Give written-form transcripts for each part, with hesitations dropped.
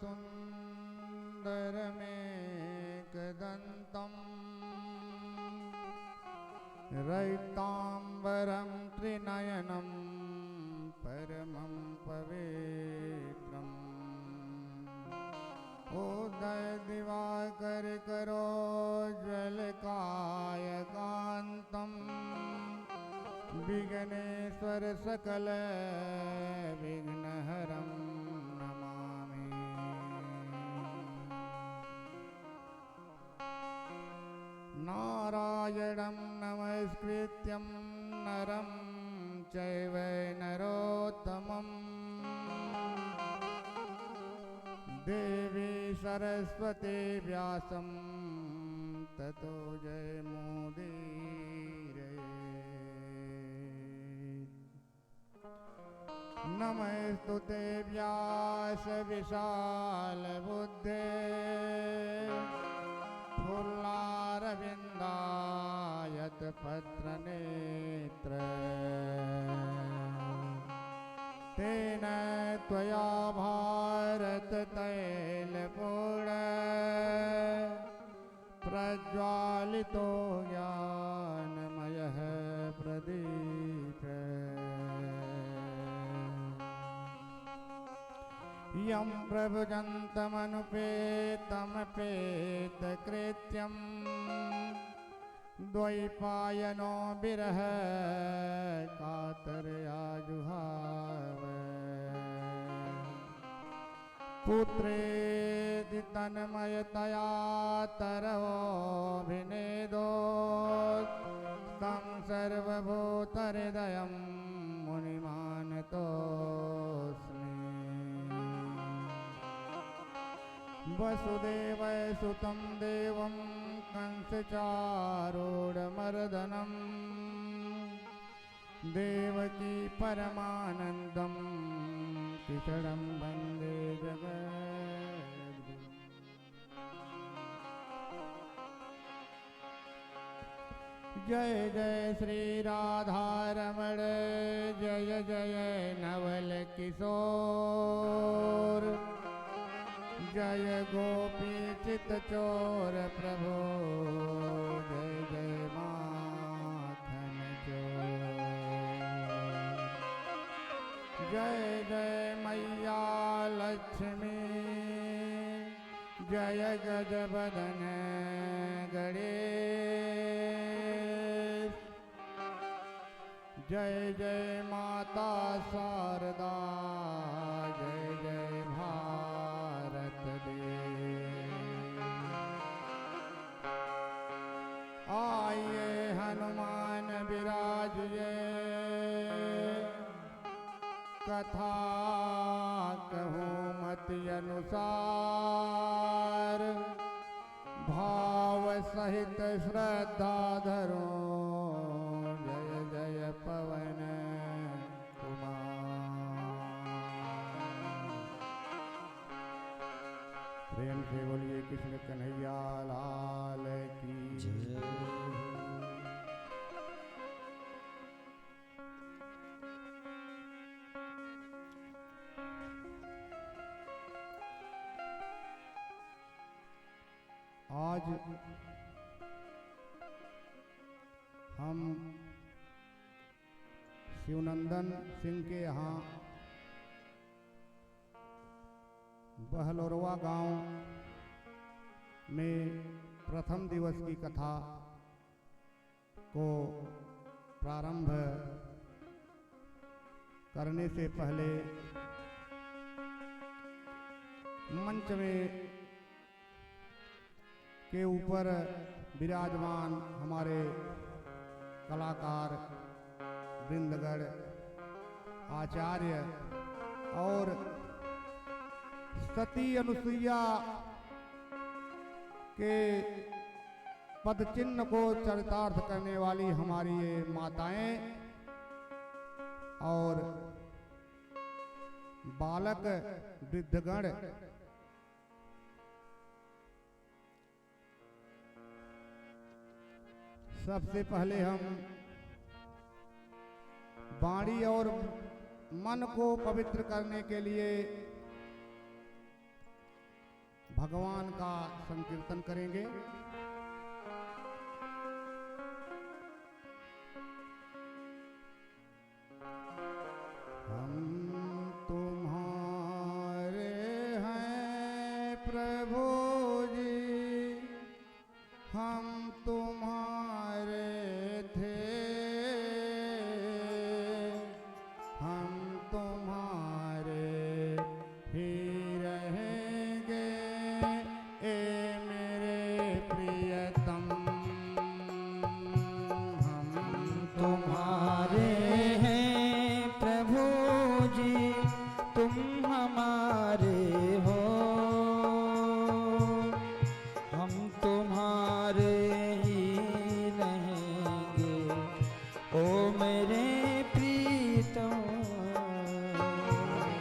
सुन्दरमेकदन्तं रैताम्बरं त्रिनयनं परमं पवित्रम् उदय दिवाकर करोज्ज्वलकायकान्तं विघ्नेश्वर सकल विघ्नहरं नमामि। नारायणं नमस्कृत्यं नरं चैव नरोत्तमम् देवी सरस्वती व्यासं ततो जयमुदीरये। नमस्तुते व्यास विशालबुद्धे फुल्लारविन्दायत पत्रनेत्र तेन त्वया भारत तैलपूर्ण प्रज्वालितो ज्ञानमयः प्रदीप यं प्रभुजन्तमनुपेतमपेतकृत्यं द्वैपायनो विरह कातरया जुहाव पुत्रेति तन्मयतया तरवोऽभिनेदो तं सर्वभूतहृदयं मुनिमानतोऽस्मि। वसुदेवसुतं देवं कंसचारूढमर्दनं देवकी परमानन्दं कृष्णं वन्दे जगद्गुरुम्। जय जय श्री राधारमण जय जय नवल किशोर जय गोपी चित चोर प्रभु जय जय माखन चोर जय जय मैया लक्ष्मी जय गजबदन गणेश जय जय माता शारदा जय जय भारत देश। आइए हनुमान विराजिए कथा कहूँ मति अनुसार भाव सहित श्रद्धा धरो जय जय पवन प्रेम से बोलिए कृष्ण कन्हैया लाल की जय। आज हम शिवनंदन सिंह के यहाँ बहलोरवा गांव में प्रथम दिवस की कथा को प्रारंभ करने से पहले मंच में के ऊपर विराजमान हमारे कलाकार वृंदगण आचार्य और सती अनुसुईया के पद चिन्ह को चरितार्थ करने वाली हमारी ये माताएं और बालक वृद्धगण सबसे पहले हम वाणी और मन को पवित्र करने के लिए भगवान का संकीर्तन करेंगे। हम तुम्हारे हैं प्रभु जी, हम तुम्हारे थे, हम तुम्हारे ही रहेंगे, ए मेरे प्रियतम। हम तुम्हारे हैं प्रभु जी, तुम हमारे हो, हम तुम्हारे ही रहेंगे, ओ मेरे प्रीतम।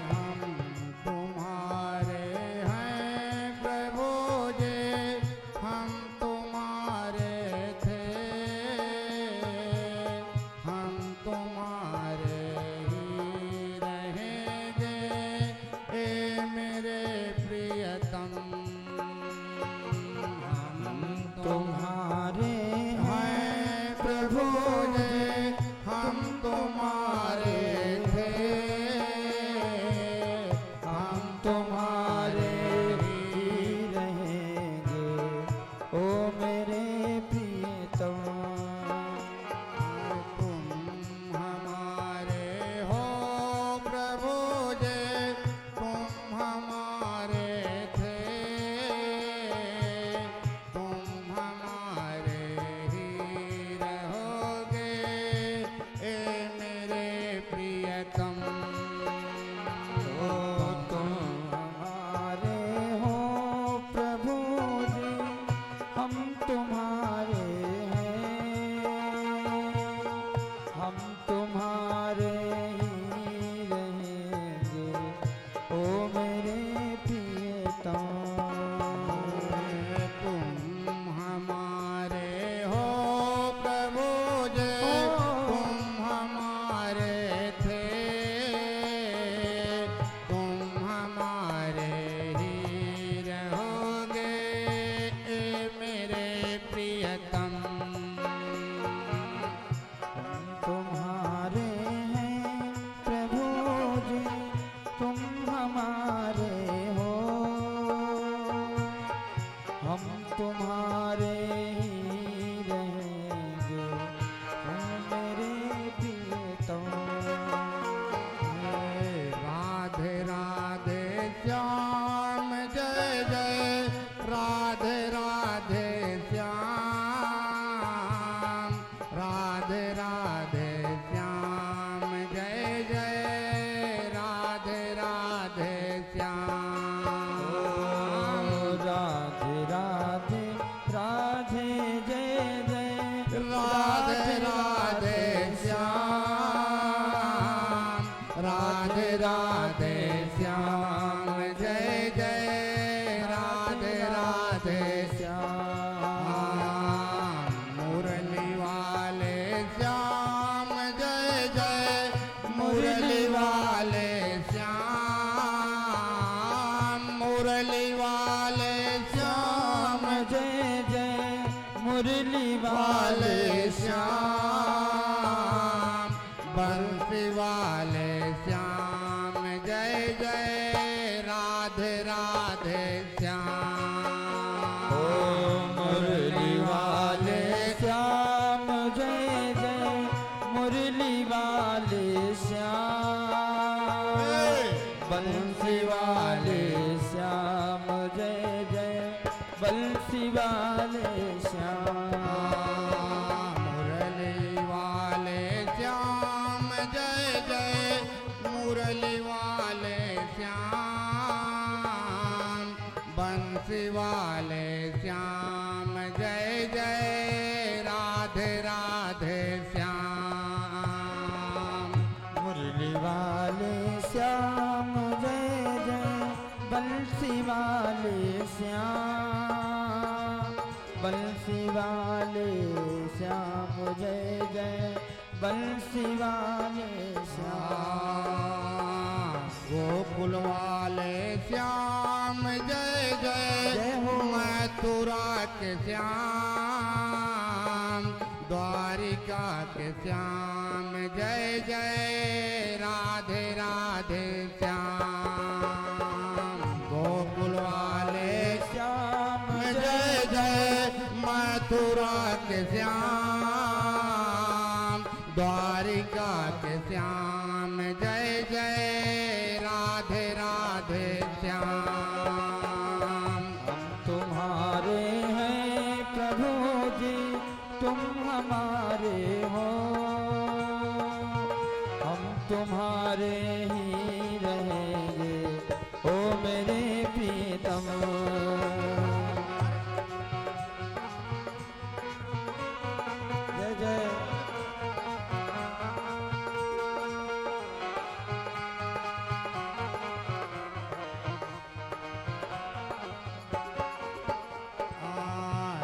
हम तुम्हारे हैं प्रभु जी, हम तुम्हारे थे, हम तुम्हारे ही रहेंगे, ए मेरे प्रियतम। हम तुम्हारे हैं प्रभु जी, हम तुम्हारे थे, हम तुम्हारे ही रहेंगे, ओ मेरे प्रियतम। तुम हमारे हो प्रभु जी, तुम हमारे थे, तुम हमारे ही रहोगे, ए मेरे प्रियतम। ओ तुम हमारे हो प्रभु जी, हम तुम्हारे हैं, हम तुम्हारे ही रहेंगे, ओ मेरे प्रियतम। तुम हमारे हो प्रभु जी, तुम हमारे थे, तुम हमारे ही रहोगे, ए मेरे प्रियतम। तुम्हारे हैं प्रभु जी, तुम हमारे हो, हम तुम्हारे ही रहेंगे, तुम मेरे प्रियतम। राधे राधे श्याम जय जय, राधे राधे श्याम, राधे राधे श्याम जय जय, राधे राधे श्याम। राधे राधे राधे जय जय, राधे राधे श्याम, राधे राधे श्याम जय जय, राधे राधे श्याम। मुरली वाले श्याम जय जय, मुरली वाले श्याम, मुरली वाले श्याम जय जय मुरली वाले वाले श्याम, बंसी वाले श्याम जय जय, राधे राधे श्याम। ओ मुरली वाले श्याम जय जय मुरली वाले श्याम, बंसी वाले श्याम जय जय, बंसी वाले श्याम। मुरली वाले श्याम जय जय, मुरली वाले श्याम, बंसी वाले श्याम जय जय, राधे राधे श्याम। मुरली वाले श्याम जय जय, बंसी वाले श्याम, बंसी वाले श्याम जय जय, बंसी वाले श्याम। गोकुल वाले श्याम जय जय, मथुरा के श्याम, द्वारिका के श्याम जय जय राधे राधे श्याम। गोकुल वाले श्याम जय जय मथुरा के श्याम, द्वारिका के श्याम जय जय राधे राधे श्याम। हम तुम्हारे हैं प्रभु जी, तुम हमारे हो, हम तुम्हारे ही रहेंगे ओ मेरे प्रीतम। जय जय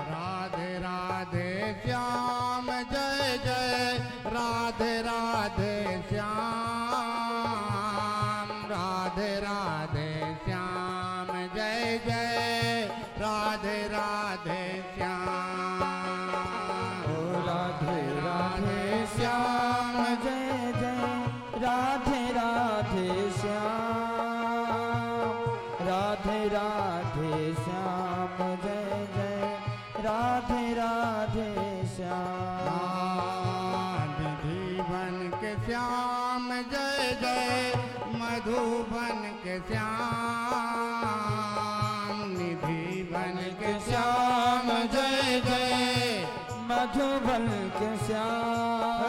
राधे राधे श्याम जय जय राधे राधे श्याम, राधे राधे श्याम जय जय राधे राधे श्याम। ओ राधे राधे श्याम जय जय राधे राधे श्याम, राधे राधे श्याम जय जय राधे राधे श्याम। निधि बन के श्याम जय जय मधुबन के श्याम, निधि बन के श्याम जय जय मधुबन के श्याम,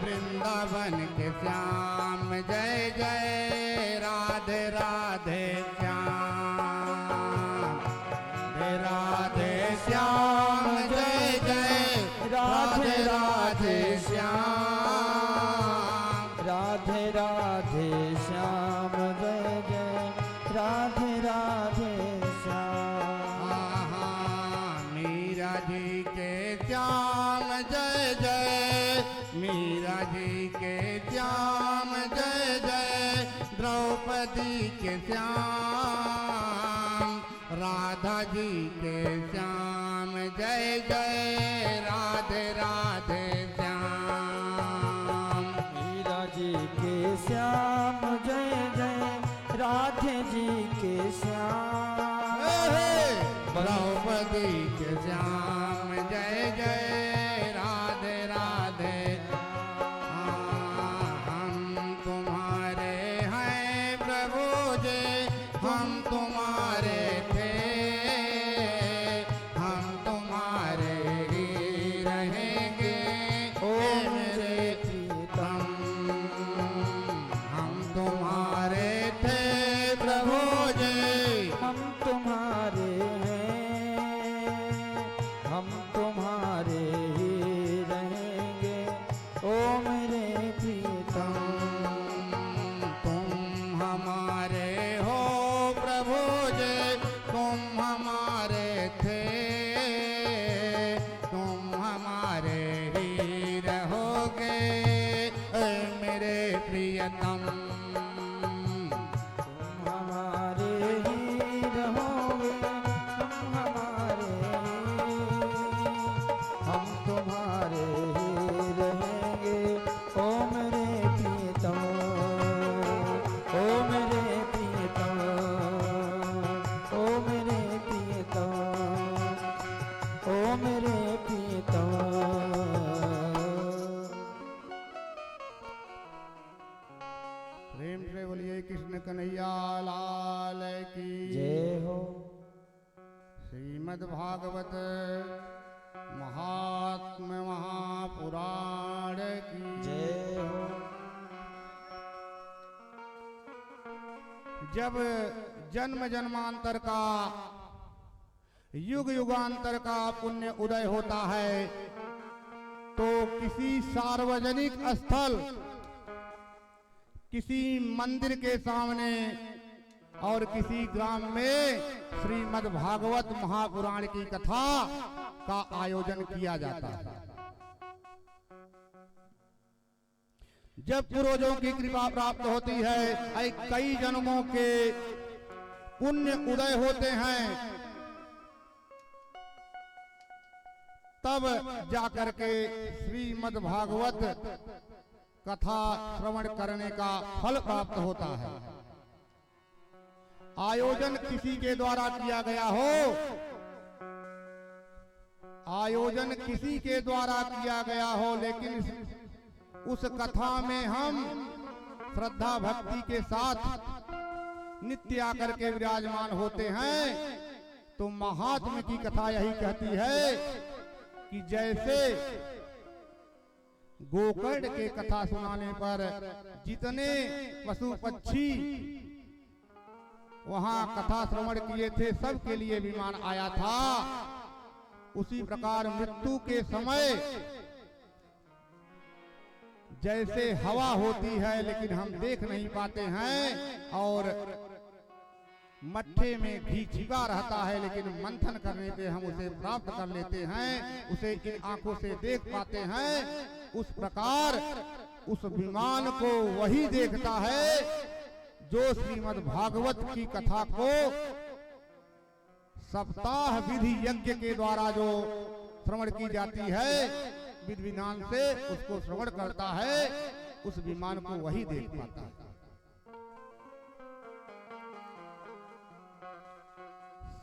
वृंदावन के श्याम जय जय राधे राधे श्याम, राधे श्याम जय जय राधे राधे श्याम, राधे राधे श्याम जय जय राधे राधे श्याम। मीरा जी के श्याम जय जय, मीरा जी के श्याम जय जय द्रौपदी के श्याम, राधा जी के श्याम जय जय राधे राधे श्याम। मीरा जी के श्याम जय जय राधे जी के श्याम, द्रौपदी के श्याम जय जय राधे राधे। हम तुम्हारे हैं प्रभु जी, हम तुम्हारे थे, हम तुम्हारे ही रहेंगे ओ मेरे प्रीतम। हम तुम्हारे थे प्रभु जी, हम तुम्हारे हैं, हम तुम्हारे ही रहेंगे ओ मेरे प्रीतम। तुम हमारे हो प्रभु जी, तुम हमारे थे, तुम हमारे ही रहोगे ऐ मेरे प्रियतम। तुम हमारे ही रहोगे, तुम हमारे हम तुम्हारे ही रहेंगे ओ मेरे प्रीतम, ओ मेरे प्रीतम, ओ मेरे प्रीतम, ओ मेरे प्रीतम। प्रेम से बोलिए कृष्ण कन्हैया लाल की जय हो। श्रीमद् भागवत महात्म महापुराण की जय हो। जब जन्म जन्मांतर का युग युगांतर का पुण्य उदय होता है तो किसी सार्वजनिक स्थल, किसी मंदिर के सामने और किसी ग्राम में श्रीमद् भागवत महापुराण की कथा का आयोजन किया जाता है। जब पूर्वजों की कृपा प्राप्त होती है, कई जन्मों के पुण्य उदय होते हैं, तब जाकर के श्रीमद् भागवत कथा श्रवण करने का फल प्राप्त होता है। आयोजन किसी के द्वारा किया गया हो, आयोजन किसी के द्वारा किया गया हो, लेकिन उस कथा में हम श्रद्धा भक्ति के साथ नित्य आकर के विराजमान होते हैं, तो महात्म की कथा यही कहती है कि जैसे गोकर्ण के कथा सुनाने पर जितने पशु पक्षी वहां कथा श्रवण किए थे सबके लिए विमान आया था, उसी प्रकार मृत्यु के समय जैसे हवा होती है लेकिन हम देख नहीं पाते हैं, और मट्ठे में घी छिपा रहता है लेकिन मंथन करने पे हम उसे प्राप्त कर लेते हैं, उसे इन आंखों से देख पाते हैं, उस प्रकार उस विमान को वही देखता है जो श्रीमद् भागवत की कथा को सप्ताह विधि यज्ञ के द्वारा जो श्रवण की जाती है, विधि विधान से उसको श्रवण करता है, उस विमान को वही देख पाता है।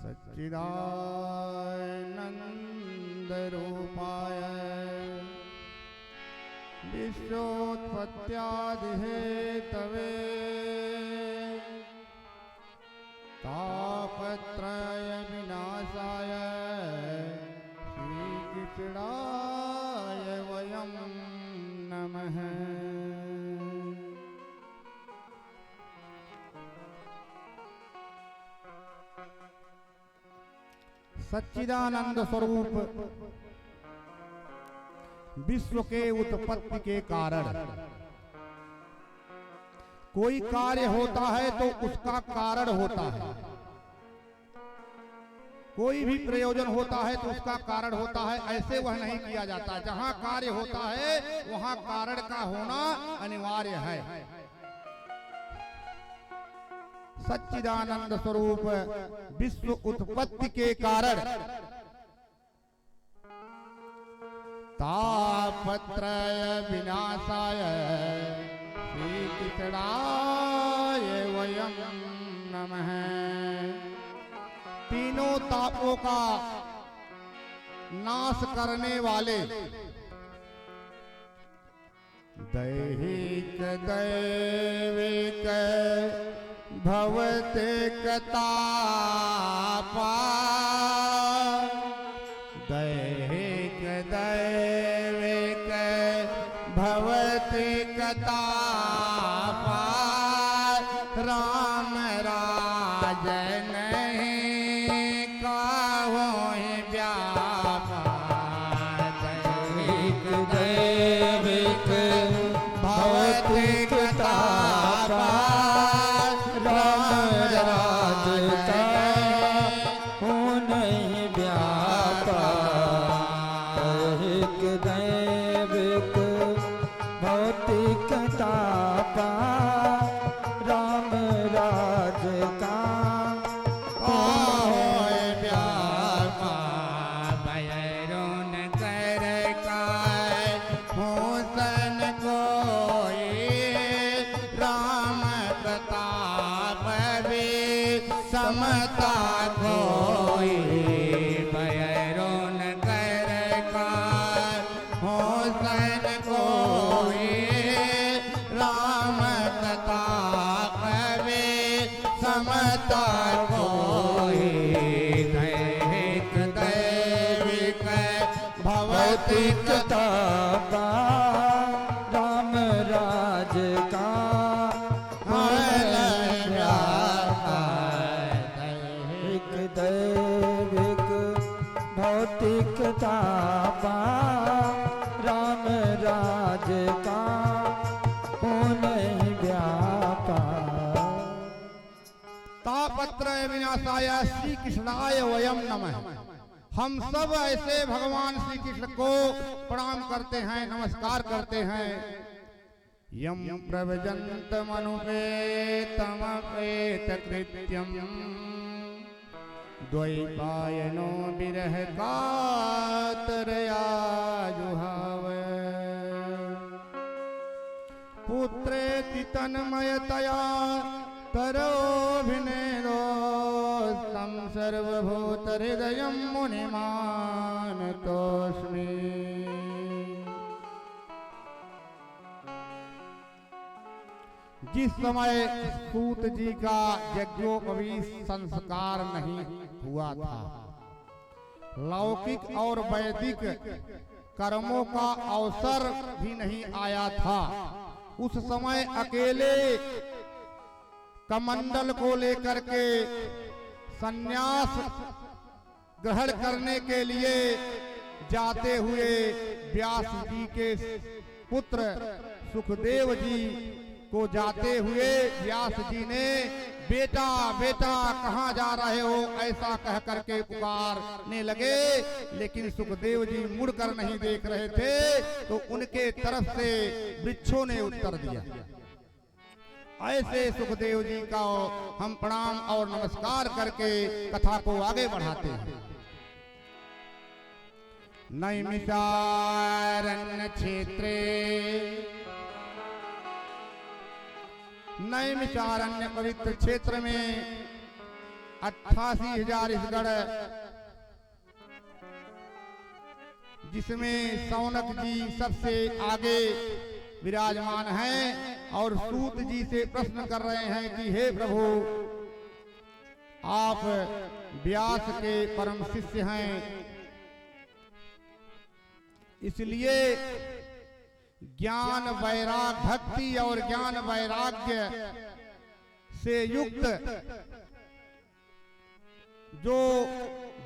सच्चिदानंद रूपाय विश्वोत्पत्त्यादि हेतवे तापत्रय विनाशाय श्रीकृष्णाय वयं नमः। सच्चिदानंद स्वरूप विश्व के उत्पत्ति के कारण कोई कार्य होता है तो उसका कारण होता है, कोई भी प्रयोजन होता है तो उसका कारण होता है, ऐसे वह नहीं किया जाता। जहां कार्य होता है वहां कारण का होना अनिवार्य है। सच्चिदानंद स्वरूप विश्व उत्पत्ति के कारण तापत्रय विनाशाय श्रीकृष्णाय वयं नमः। तीनों तापों का नाश करने वाले दैहिक दैविक भवतिक तापा, दैहिक दैविक भवतिक तापा, राम राज नहीं काहो व्यापा। दैहिक दैविक भवतिक तापा, समता कोई बैरोन कर का होसन कोई, राम कथा कवे समता कोई। दैहिक दैविक भवतिक तापा, राम राज का दैविक भौतिक तापा, राम राज का नहीं व्यापा। तापत्रय विनाशाय श्री कृष्णाय वयं नमः। हम सब ऐसे भगवान श्री कृष्ण को प्रणाम करते हैं, नमस्कार करते हैं। यम प्रव्रजन्त मनुपेतमपेत कृत्यम द्वैपायनो विरह कातरया जुहावे पुत्रेति तन्मयतया तरोभिनेदो तं सर्वभूतहृदयं मुनिमानतोऽस्मि। जिस समय सूत जी का यज्ञोपवीत संस्कार नहीं हुआ था, लौकिक और वैदिक कर्मों का अवसर भी नहीं आया था, उस समय अकेले कमंडल को लेकर के संन्यास ग्रहण करने के लिए जाते हुए व्यास जी के पुत्र सुखदेव जी को जाते हुए व्यास जी ने बेटा बेटा कहाँ जा रहे हो ऐसा कह करके पुकारने लगे, लेकिन सुखदेव जी मुड़कर नहीं देख रहे थे तो उनके तरफ से वृक्षों ने उत्तर दिया। ऐसे सुखदेव जी का हम प्रणाम और नमस्कार करके कथा को आगे बढ़ाते हैं। नैमिषारण्य क्षेत्रे नैमिषारण्य पवित्र क्षेत्र में 88,000 इस गढ़, जिसमें सौनक जी सबसे आगे विराजमान हैं और सूत जी से प्रश्न कर रहे हैं कि हे प्रभु, आप व्यास के परम शिष्य हैं, इसलिए ज्ञान वैराग भक्ति और ज्ञान वैराग्य से युक्त जो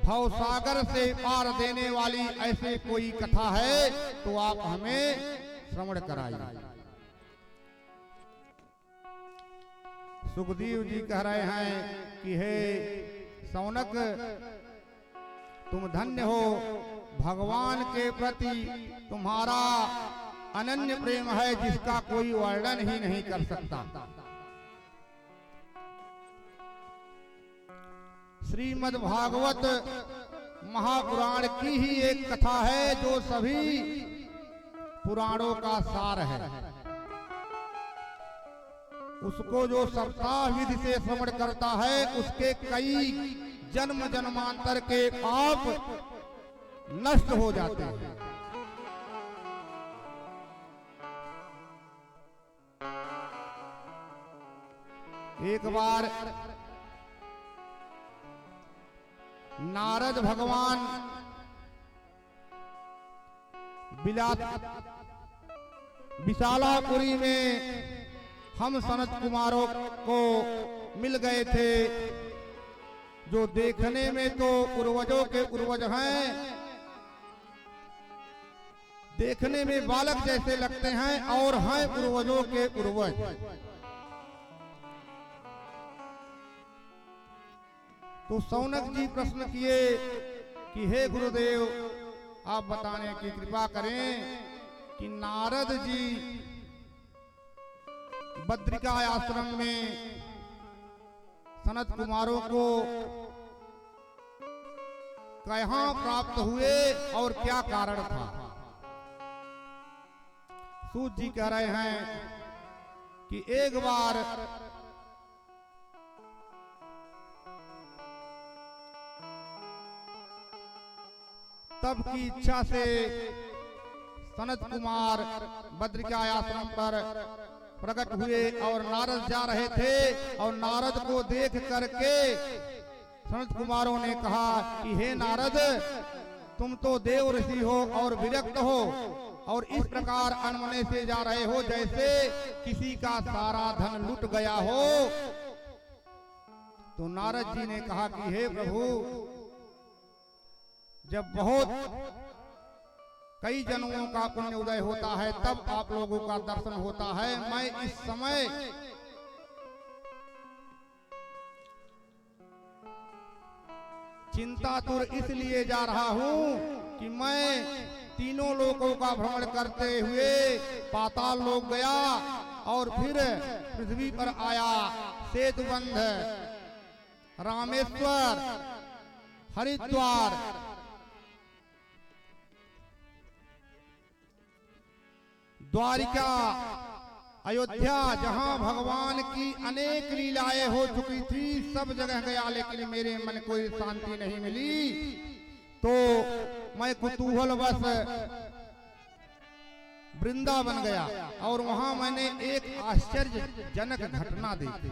भवसागर से पार देने वाली ऐसे कोई कथा है तो आप हमें श्रवण कराइए। सुखदेव जी कह रहे हैं कि हे सौनक, तुम धन्य हो, भगवान के प्रति तुम्हारा अनन्य प्रेम है जिसका कोई वर्णन ही नहीं कर सकता। श्रीमद् भागवत महापुराण की ही एक कथा है जो सभी पुराणों का सार है। उसको जो सप्ताह विधि से श्रवण करता है उसके कई जन्म जन्मांतर के पाप नष्ट हो जाते हैं। एक बार नारद भगवान विशालापुरी में हम सनत कुमारों को मिल गए थे, जो देखने में तो पूर्वजों के पूर्वज हैं, देखने में बालक जैसे लगते हैं और हैं पूर्वजों के पूर्वज। तो सौनक जी प्रश्न किए कि हे गुरुदेव, आप बताने की कृपा करें कि नारद जी बद्रिका आश्रम में सनत कुमारों को कहाँ प्राप्त हुए और क्या कारण था। सूत जी कह रहे हैं कि एक बार तब की इच्छा से सनत कुमार बद्रिका आश्रम पर प्रकट हुए और नारद जा रहे थे, और नारद को देख करके सनत कुमारों ने कहा कि हे नारद, तुम तो देव ऋषि हो और विरक्त हो और इस प्रकार अनमने से जा रहे हो जैसे किसी का सारा धन लुट गया हो। तो नारद जी ने कहा कि हे प्रभु, जब बहुत कई जन्मों का पुण्य उदय होता है तब आप लोगों का दर्शन होता है। मैं इस समय चिंतातुर इसलिए जा रहा हूं कि मैं तीनों लोकों का भ्रमण करते हुए पाताल लोक गया और फिर पृथ्वी पर आया, सेतुबंध, रामेश्वर हरिद्वार, द्वारिका, अयोध्या, जहां भगवान की अनेक लीलाएं हो चुकी थी, सब जगह गया, लेकिन मेरे मन को शांति नहीं मिली। तो मैं कुतूहलवश वृंदावन गया और वहां मैंने एक आश्चर्यजनक घटना देखी।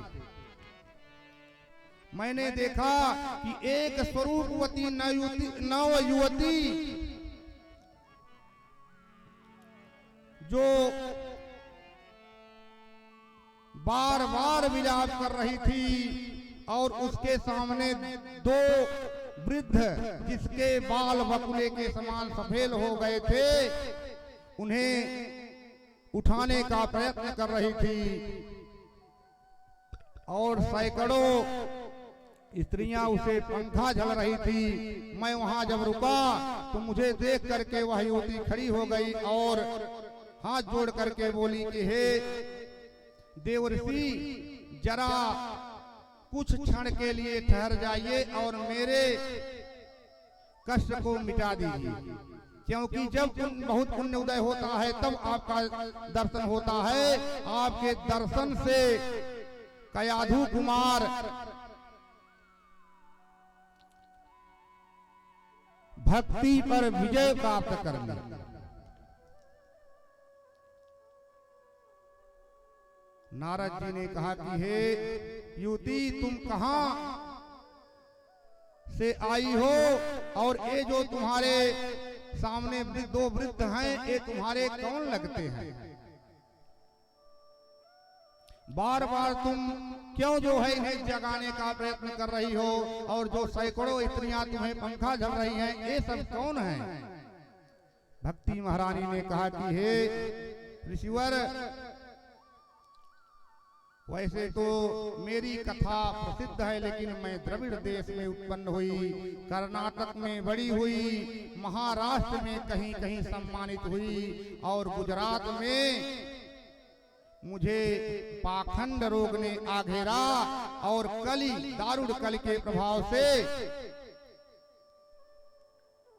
मैंने देखा कि एक स्वरूपवती नव युवती जो बार बार विलाप कर रही थी और उसके सामने दो वृद्ध जिसके बाल बकुले के समान सफेद हो गए थे, उन्हें उठाने का प्रयत्न कर रही थी और सैकड़ों स्त्रियां उसे पंखा झल रही थी। मैं वहां जब रुका तो मुझे देख करके वह युवती खड़ी हो गई और हाथ जोड़ करके बोली कि हे देवर्षि, जरा कुछ क्षण के लिए ठहर जाइए और मेरे कष्ट को मिटा दीजिए, क्योंकि जब बहुत पुण्य उदय होता है तब आपका दर्शन होता है। आपके दर्शन से कयाधु कुमार भक्ति पर विजय प्राप्त कर ली। नारद जी ने कहा कि हे युवती, तुम कहां से आई हो और ये जो तुम्हारे सामने दो वृद्ध हैं, ये तुम्हारे कौन लगते हैं? बार बार तुम क्यों जो है इन्हें जगाने का प्रयत्न कर रही हो और जो सैकड़ों स्त्रियां तुम्हें पंखा झल रही हैं, ये सब कौन हैं? भक्ति महारानी ने कहा कि हे ऋषिवर, वैसे तो मेरी कथा प्रसिद्ध है, लेकिन मैं द्रविड़ देश में उत्पन्न हुई, कर्नाटक में बड़ी हुई, महाराष्ट्र में कहीं कहीं सम्मानित हुई और गुजरात में मुझे पाखंड रोग ने आघेरा और कली दारुण कल के प्रभाव से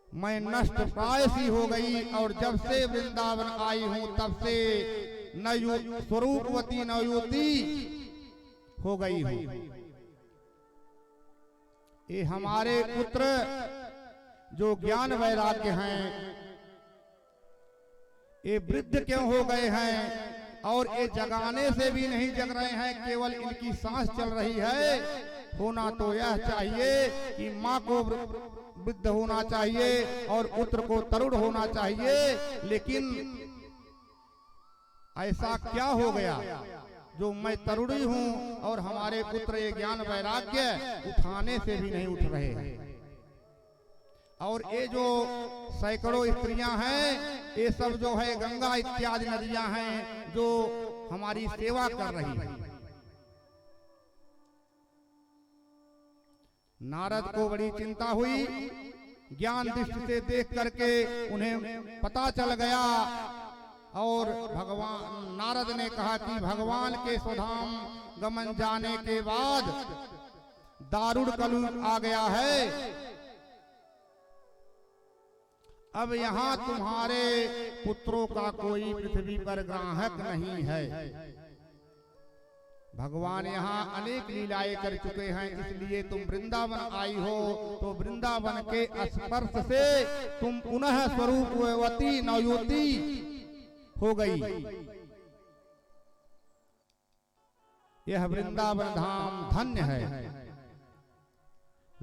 मैं नष्ट प्राय सी हो गई और जब से वृंदावन आई हूं तब से स्वरूपवती नवयुवती हो गई हूं। ये हमारे पुत्र जो ज्ञान वैराग्य हैं, ये वृद्ध क्यों हो गए हैं और ये जगाने से भी नहीं जग रहे हैं, केवल इनकी सांस चल रही है। होना तो यह चाहिए कि माँ को वृद्ध होना चाहिए और पुत्र को तरुण होना चाहिए, लेकिन ऐसा क्या हो गया जो मैं तरुणी हूं और हमारे पुत्र ये ज्ञान वैराग्य उठाने से भी नहीं उठ रहे हैं। और ये जो सैकड़ों स्त्रियां हैं, ये सब जो है गंगा इत्यादि नदियां हैं जो हमारी सेवा कर रही है। नारद को बड़ी चिंता हुई, ज्ञान दृष्टि से देख करके उन्हें पता चल गया और भगवान नारद ने कहा कि भगवान के स्वधाम गमन जाने के बाद दारुण कलयुग आ गया है। अब यहाँ तुम्हारे पुत्रों का कोई पृथ्वी पर ग्राहक नहीं है। भगवान यहाँ अनेक लीलाएं कर चुके हैं, इसलिए तुम वृंदावन आई हो तो वृंदावन के स्पर्श से तुम पुनः स्वरूपवती नवयुवती हो गई। यह वृंदावन धाम धन्य है,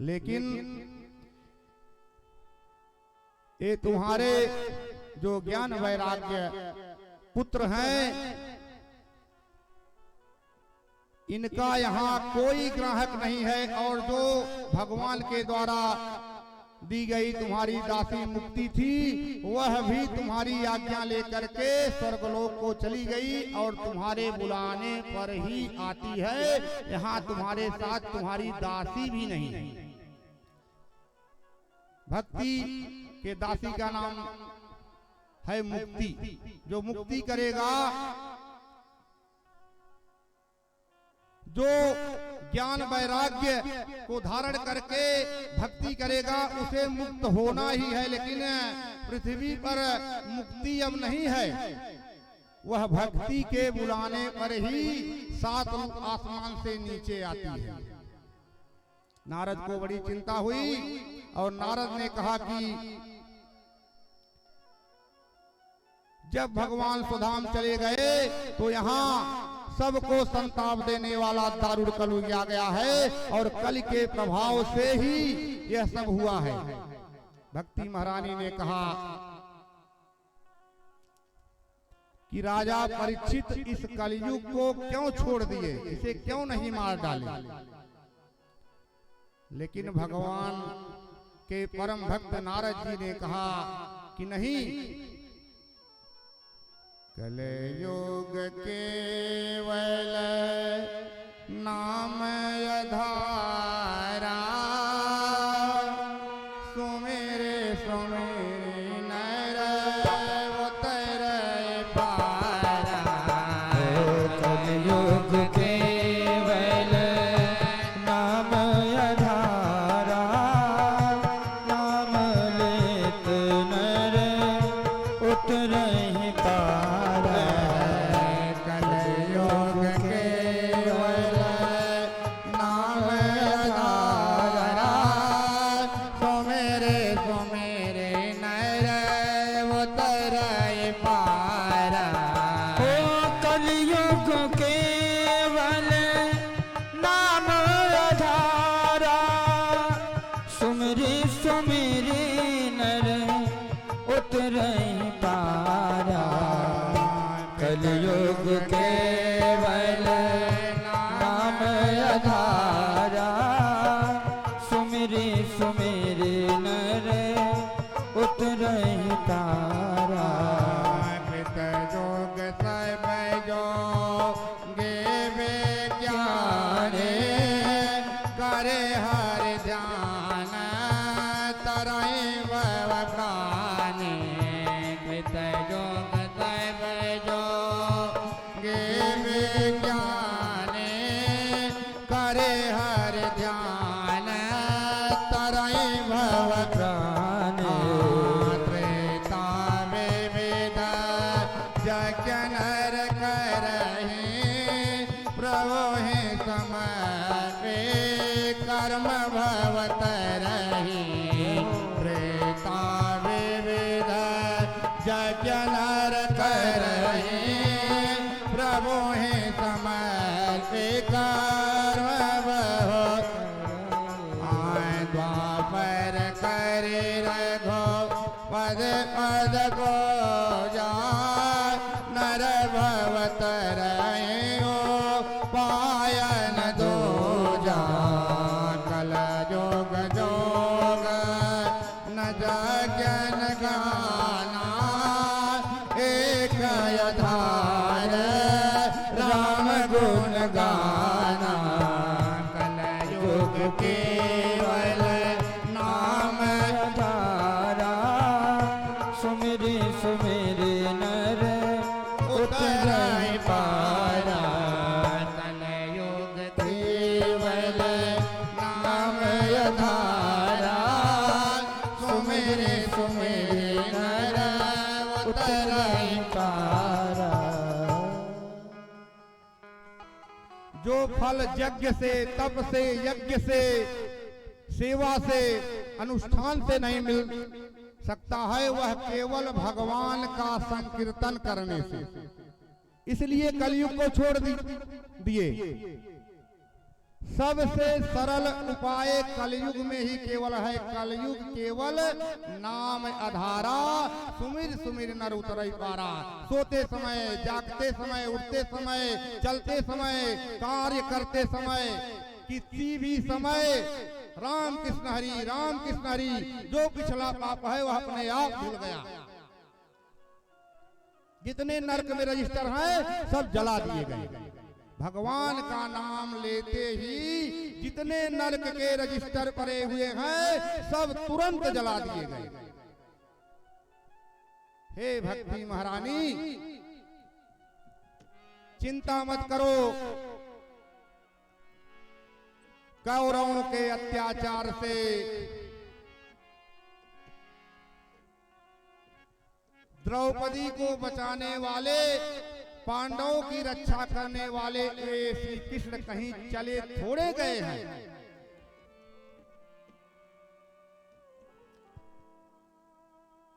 लेकिन ये तुम्हारे जो ज्ञान वैराग्य पुत्र हैं, इनका यहाँ कोई ग्राहक नहीं है और जो भगवान के द्वारा दी गई तुम्हारी दासी मुक्ति थी, वह भी तुम्हारी आज्ञा लेकर के स्वर्गलोक को चली गई और तुम्हारे बुलाने पर ही आती है। यहाँ तुम्हारे साथ तुम्हारी दासी भी नहीं है। भक्ति के दासी का नाम है मुक्ति। जो मुक्ति करेगा, जो ज्ञान वैराग्य को धारण करके भक्ति करेगा उसे मुक्त होना ही है, लेकिन पृथ्वी पर मुक्ति अब नहीं है। वह भक्ति के बुलाने पर ही 7 आसमान से नीचे आती है। नारद को बड़ी चिंता हुई और नारद ने कहा कि जब भगवान सुधाम चले गए तो यहाँ सबको संताप देने वाला दारुण कलयुग आ गया है और कल के प्रभाव से ही यह सब हुआ है। भक्ति महारानी ने कहा कि राजा परीक्षित इस कलयुग को क्यों छोड़ दिए, इसे क्यों नहीं मार डाले। लेकिन भगवान के परम भक्त नारद जी ने कहा कि नहीं, कलयुग केवल नाम आधारा, सुमेरे सुमेरे नर उतर पारा। कलयुग केवल नाम आधारा, नाम लेत नर उतरहि पारा। कलयुग केवल नाम आधारा, सुमेरे सुमेरे नर उतर पारा। ओ कलयुग केवल नाम आधारा, सुमरि सुमरि नर उतरहि पारा। कलयुग केवल नाम आधारा, सुमरि सुमरि नर उतरहि पारा। कृत जोग सब जोगे विज्ञाने, करे हर ध्यान तरई भव प्राणे। कृत जोग सब जोगे विज्ञाने, करे हर ध्यान तरई भव प्राणे। त्रेता विविध यज्ञ नर करहि, प्रभु ही समर्पे कर्म भवत रहि। त्रेता विविध यज्ञ नर करहि, प्रभु ही समर्पे कर्म भवत। द्वापर करे रघो पद पद को जाय, नर भवत रहे पायन दो जा। कल जोग जोग न जगन गाना, एक आधार राम गुण गाना। कलयुग केवल नाम आधारा, सुमरि सुमरि नर उतरहि पारा। कलयुग केवल नाम आधारा, सुमेरे सुमेरे नर उतरहि पारा। जो फल यज्ञ से, तप से, यज्ञ से, सेवा से, अनुष्ठान से नहीं मिल सकता है, वह केवल भगवान का संकीर्तन करने से। इसलिए कलयुग को छोड़ दिए। सबसे सरल उपाय कलयुग में ही केवल है। कलयुग केवल नाम आधारा, सुमिर सुमिर नर उतरहि पारा। सोते समय, जागते समय, उठते समय, चलते समय, कार्य करते समय, किसी भी समय राम कृष्ण हरि, राम कृष्ण हरि। जो पिछला पाप है वह अपने आप धुल गया। जितने नरक में रजिस्टर हैं सब जला दिए गए। भगवान का नाम लेते ही जितने नरक के रजिस्टर पड़े हुए हैं सब तुरंत जला दिए गए। हे भक्ति महारानी, चिंता मत करो। कौरवों के अत्याचार से द्रौपदी को बचाने वाले, पांडवों की रक्षा करने वाले श्री कृष्ण कहीं चले थोड़े गए हैं।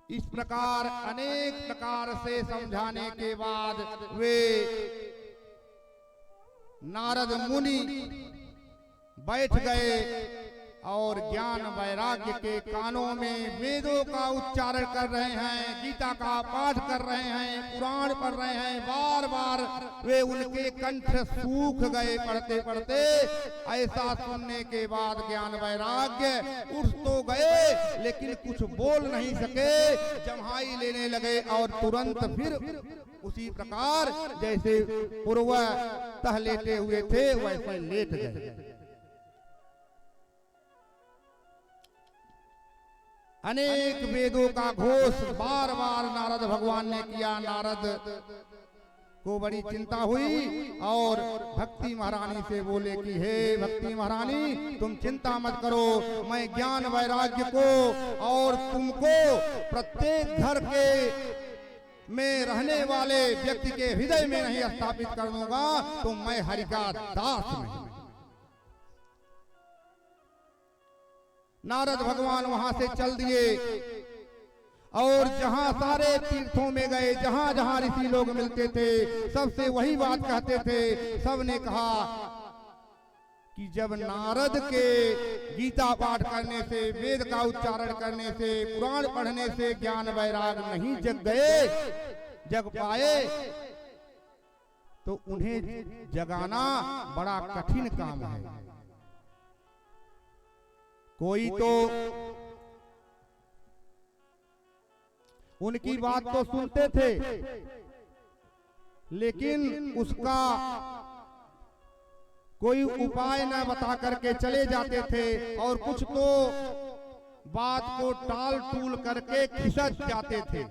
इस प्रकार अनेक प्रकार से समझाने के बाद वे नारद मुनि बैठ गए और ज्ञान वैराग्य के कानों में वेदों का उच्चारण कर रहे हैं, गीता का पाठ कर रहे हैं, पुराण पढ़ रहे हैं। बार बार वे उनके कंठ सूख गए पढ़ते पढ़ते। ऐसा सुनने के बाद ज्ञान वैराग्य उठ तो गए लेकिन कुछ बोल नहीं सके, जम्हाई लेने लगे और तुरंत फिर उसी प्रकार जैसे पूर्वतः लेटे हुए थे वैसे लेट गए। अनेक वेदों का घोष बार बार नारद भगवान ने किया। नारद को बड़ी चिंता हुई और भक्ति महारानी से बोले कि हे भक्ति महारानी, तुम चिंता मत करो, मैं ज्ञान वैराग्य को और तुमको प्रत्येक घर के में रहने वाले व्यक्ति के हृदय में नहीं स्थापित कर दूंगा, तो मैं हरि का दास नहीं। नारद भगवान वहां से चल दिए और जहां सारे तीर्थों में गए, जहां जहां ऋषि लोग मिलते थे, सबसे वही बात कहते थे। सबने कहा कि जब नारद के गीता पाठ करने से, वेद का उच्चारण करने से, पुराण पढ़ने से ज्ञान वैराग नहीं जग पाए, तो उन्हें जगाना बड़ा कठिन काम है। कोई तो उनकी बात तो सुनते थे लेकिन उसका कोई उपाय न बता करके चले जाते थे, और कुछ तो बात को टाल टूल करके खिसक जाते थे।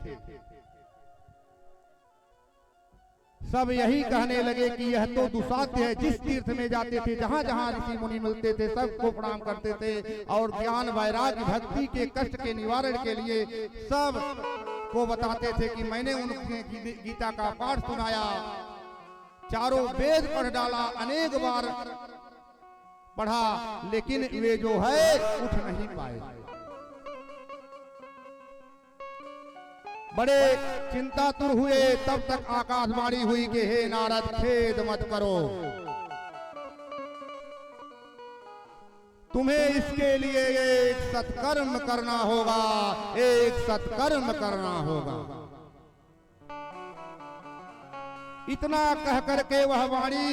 सब यही कहने लगे कि यह तो दुसाध्य है। जिस तीर्थ में जाते थे, जहां जहां ऋषि मुनि मिलते थे, सबको प्रणाम करते थे और ज्ञान वैराग्य भक्ति के कष्ट के निवारण के लिए सब को बताते थे कि मैंने उनके गीता का पाठ सुनाया, चारों वेद पढ़ डाला, अनेक बार पढ़ा, लेकिन वे जो है उठ नहीं पाए। बड़े चिंतातुर हुए। तब तक आकाशवाणी हुई कि हे नारद, खेद मत करो, तुम्हें इसके लिए एक सत्कर्म करना होगा, एक सत्कर्म करना होगा। इतना कह करके वह वाणी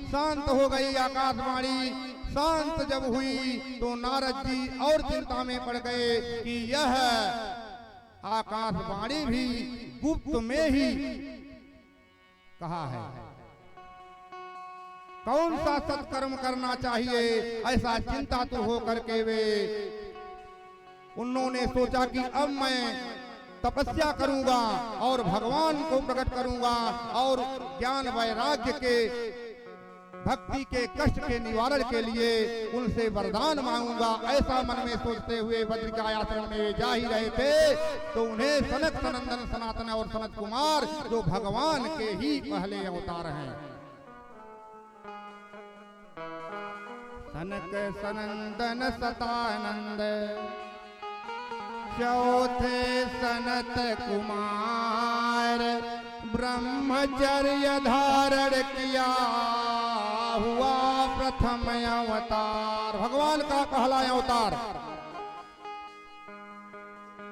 शांत हो गई। आकाशवाणी शांत जब हुई तो नारद जी और चिंता में पड़ गए कि यह आकाशवाणी भी गुप्त में ही कहा है, कौन सा सत्कर्म करना चाहिए, ऐसा चिंतातुर हो करके वे उन्होंने सोचा कि अब मैं तपस्या करूंगा और भगवान को प्रकट करूंगा और ज्ञान वैराग्य के भक्ति के कष्ट के निवारण के लिए उनसे वरदान मांगूंगा। ऐसा मन में सोचते हुए बद्रिका आश्रम में जा ही रहे थे तो उन्हें सनक सनंदन सनातन और सनत कुमार, जो भगवान के ही पहले अवतार हैं, सनक सनंदन सतानंद चौथे सनत कुमार, ब्रह्मचर्य धारण किया हुआ प्रथम अवतार। भगवान का पहला अवतार।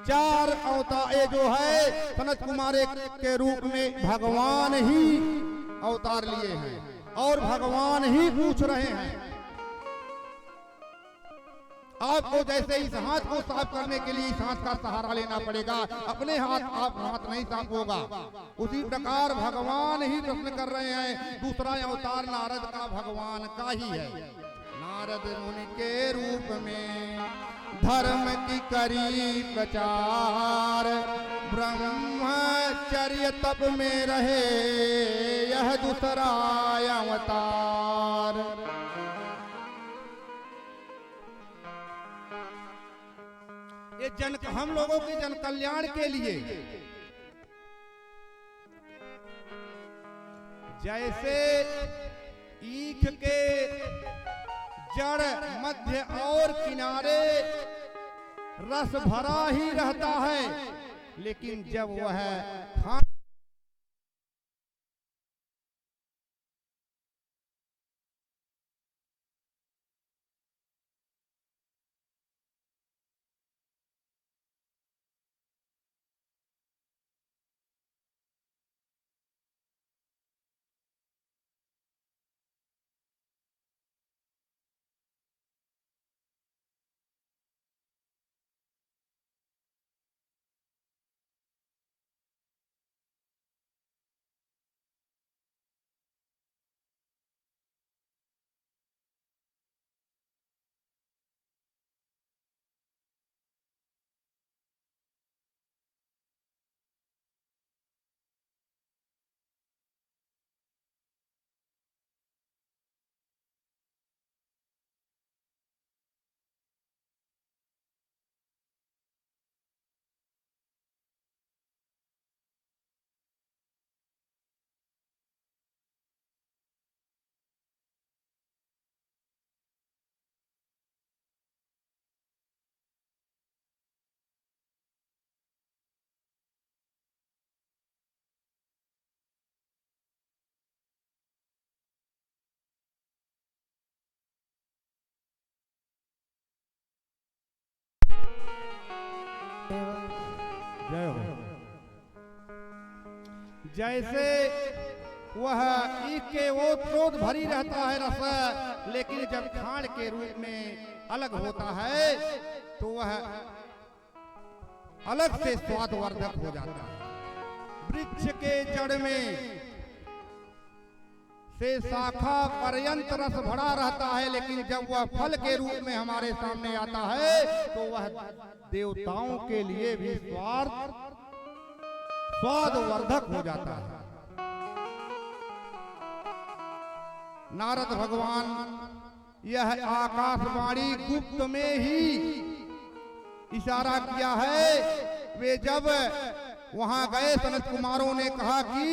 चार अवतार ये जो है सनत कुमार के रूप में भगवान ही अवतार लिए हैं और भगवान ही पूछ रहे हैं। आपको जैसे इस हाथ को साफ करने के लिए इस हाथ का सहारा लेना पड़ेगा, अपने हाथ नहीं साफ होगा, उसी प्रकार भगवान ही प्रश्न कर रहे हैं। दूसरा अवतार नारद का भगवान का ही है। नारद मुनि के रूप में धर्म की करी प्रचार, ब्रह्मचर्य तप में रहे यह दूसरा अवतार। ये हम लोगों के जन कल्याण के लिए। जैसे ईख के जड़ मध्य और किनारे रस भरा ही रहता है, लेकिन जब वह खाने जय हो। जैसे वह ईख के वो क्रोध भरी रहता है रस, लेकिन जब खांड के रूप में अलग होता है तो वह अलग से स्वादवर्धक हो जाता है। वृक्ष के जड़ में से शाखा पर्यंत रस भरा रहता है, लेकिन जब वह फल के रूप में हमारे सामने आता है तो वह देवताओं के लिए भी स्वादवर्धक हो जाता है। नारद भगवान यह आकाशवाणी गुप्त में ही इशारा किया है। वे जब वहां गए सनत कुमारों ने कहा कि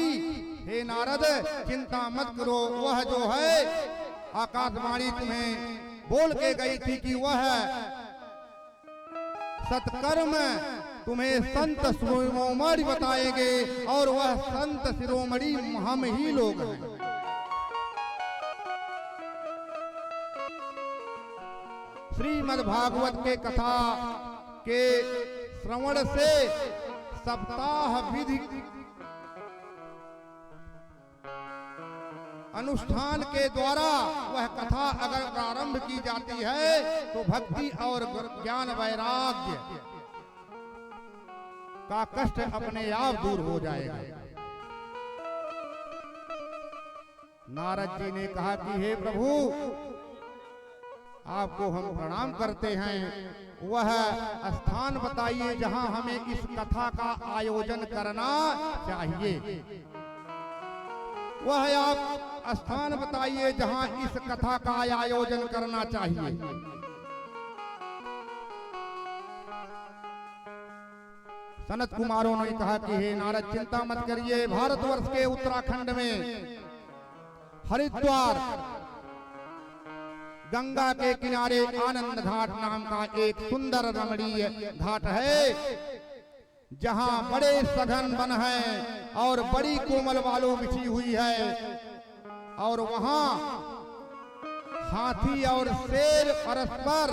हे नारद चिंता मत करो, वह जो है आकाशवाणी तुम्हें बोल के गई थी कि वह सत्कर्म तुम्हें संत शिरोमणि बताएंगे, और वह संत शिरोमणि हम ही लोग हैं। श्रीमद् भागवत के कथा के श्रवण से सप्ताह विधि अनुष्ठान के द्वारा वह कथा अगर प्रारंभ की जाती है तो भक्ति और ज्ञान वैराग्य का कष्ट अपने आप दूर हो जाएगा। नारद जी ने कहा कि हे प्रभु, आपको हम प्रणाम करते हैं। वह स्थान बताइए जहां हमें इस कथा का आयोजन करना चाहिए। वह आप स्थान बताइए जहां इस कथा का आयोजन करना चाहिए। सनत कुमारों ने कहा कि हे नारद चिंता मत करिए, भारतवर्ष के उत्तराखंड में हरिद्वार गंगा के किनारे आनंद घाट नाम का एक सुंदर रमणीय घाट है, जहां बड़े सघन वन है और बड़ी कोमल बालू बिछी हुई है, और वहां हाथी और शेर परस्पर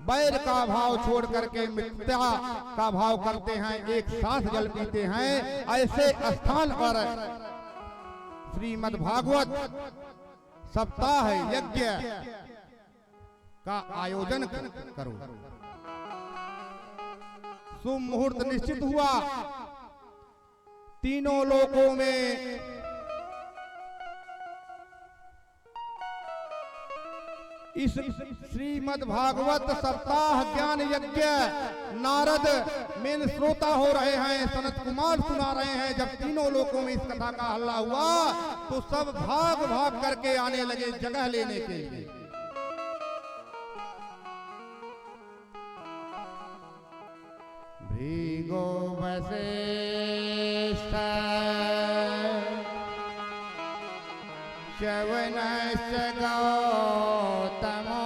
बैर का भाव छोड़ करके मित्रता का भाव करते हैं, एक साथ जल पीते हैं। ऐसे स्थान पर श्रीमद् भागवत सप्ताह यज्ञ का आयोजन करो। शुभ मुहूर्त निश्चित हुआ। तीनों लोकों में इस श्रीमद् भागवत सप्ताह ज्ञान यज्ञ नारद मेन श्रोता हो रहे हैं, सनत कुमार सुना रहे हैं। जब तीनों लोकों में इस कथा का हल्ला हुआ तो सब भाग भाग करके आने लगे जगह लेने के लिए। भृगु वसिष्ठ च्यवनश्च गौतमो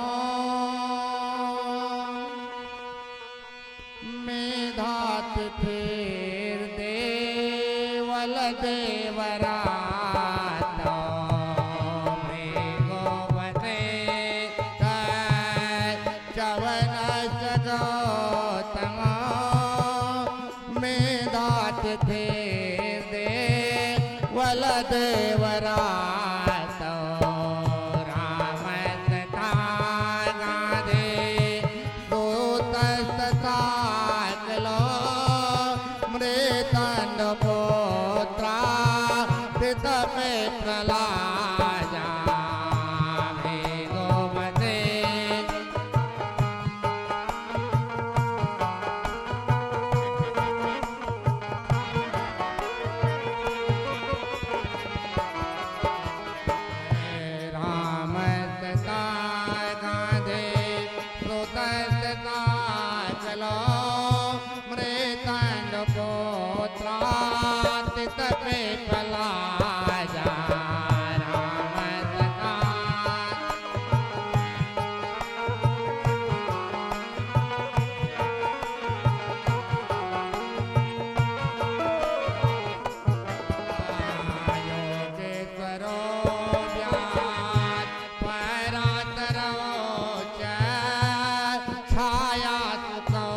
मेधातिथिर्देवल देवरातो भृगु वसिष्ठ च्यवनश्च गौतमो मेधातिथिर्देवल देवरातो रामस्तथा गाधे दूतस्तथा कलो मृतंडपुत्रा पितपे प्रलाजा भृगु वसिष्ठ रामस्तथा गाधे दूतस्तथा कलो मृतंडपुत्रा पितपे प्रलाजा रामस्तथा योगेश्वरो व्यास परात्परो च छाया सुतो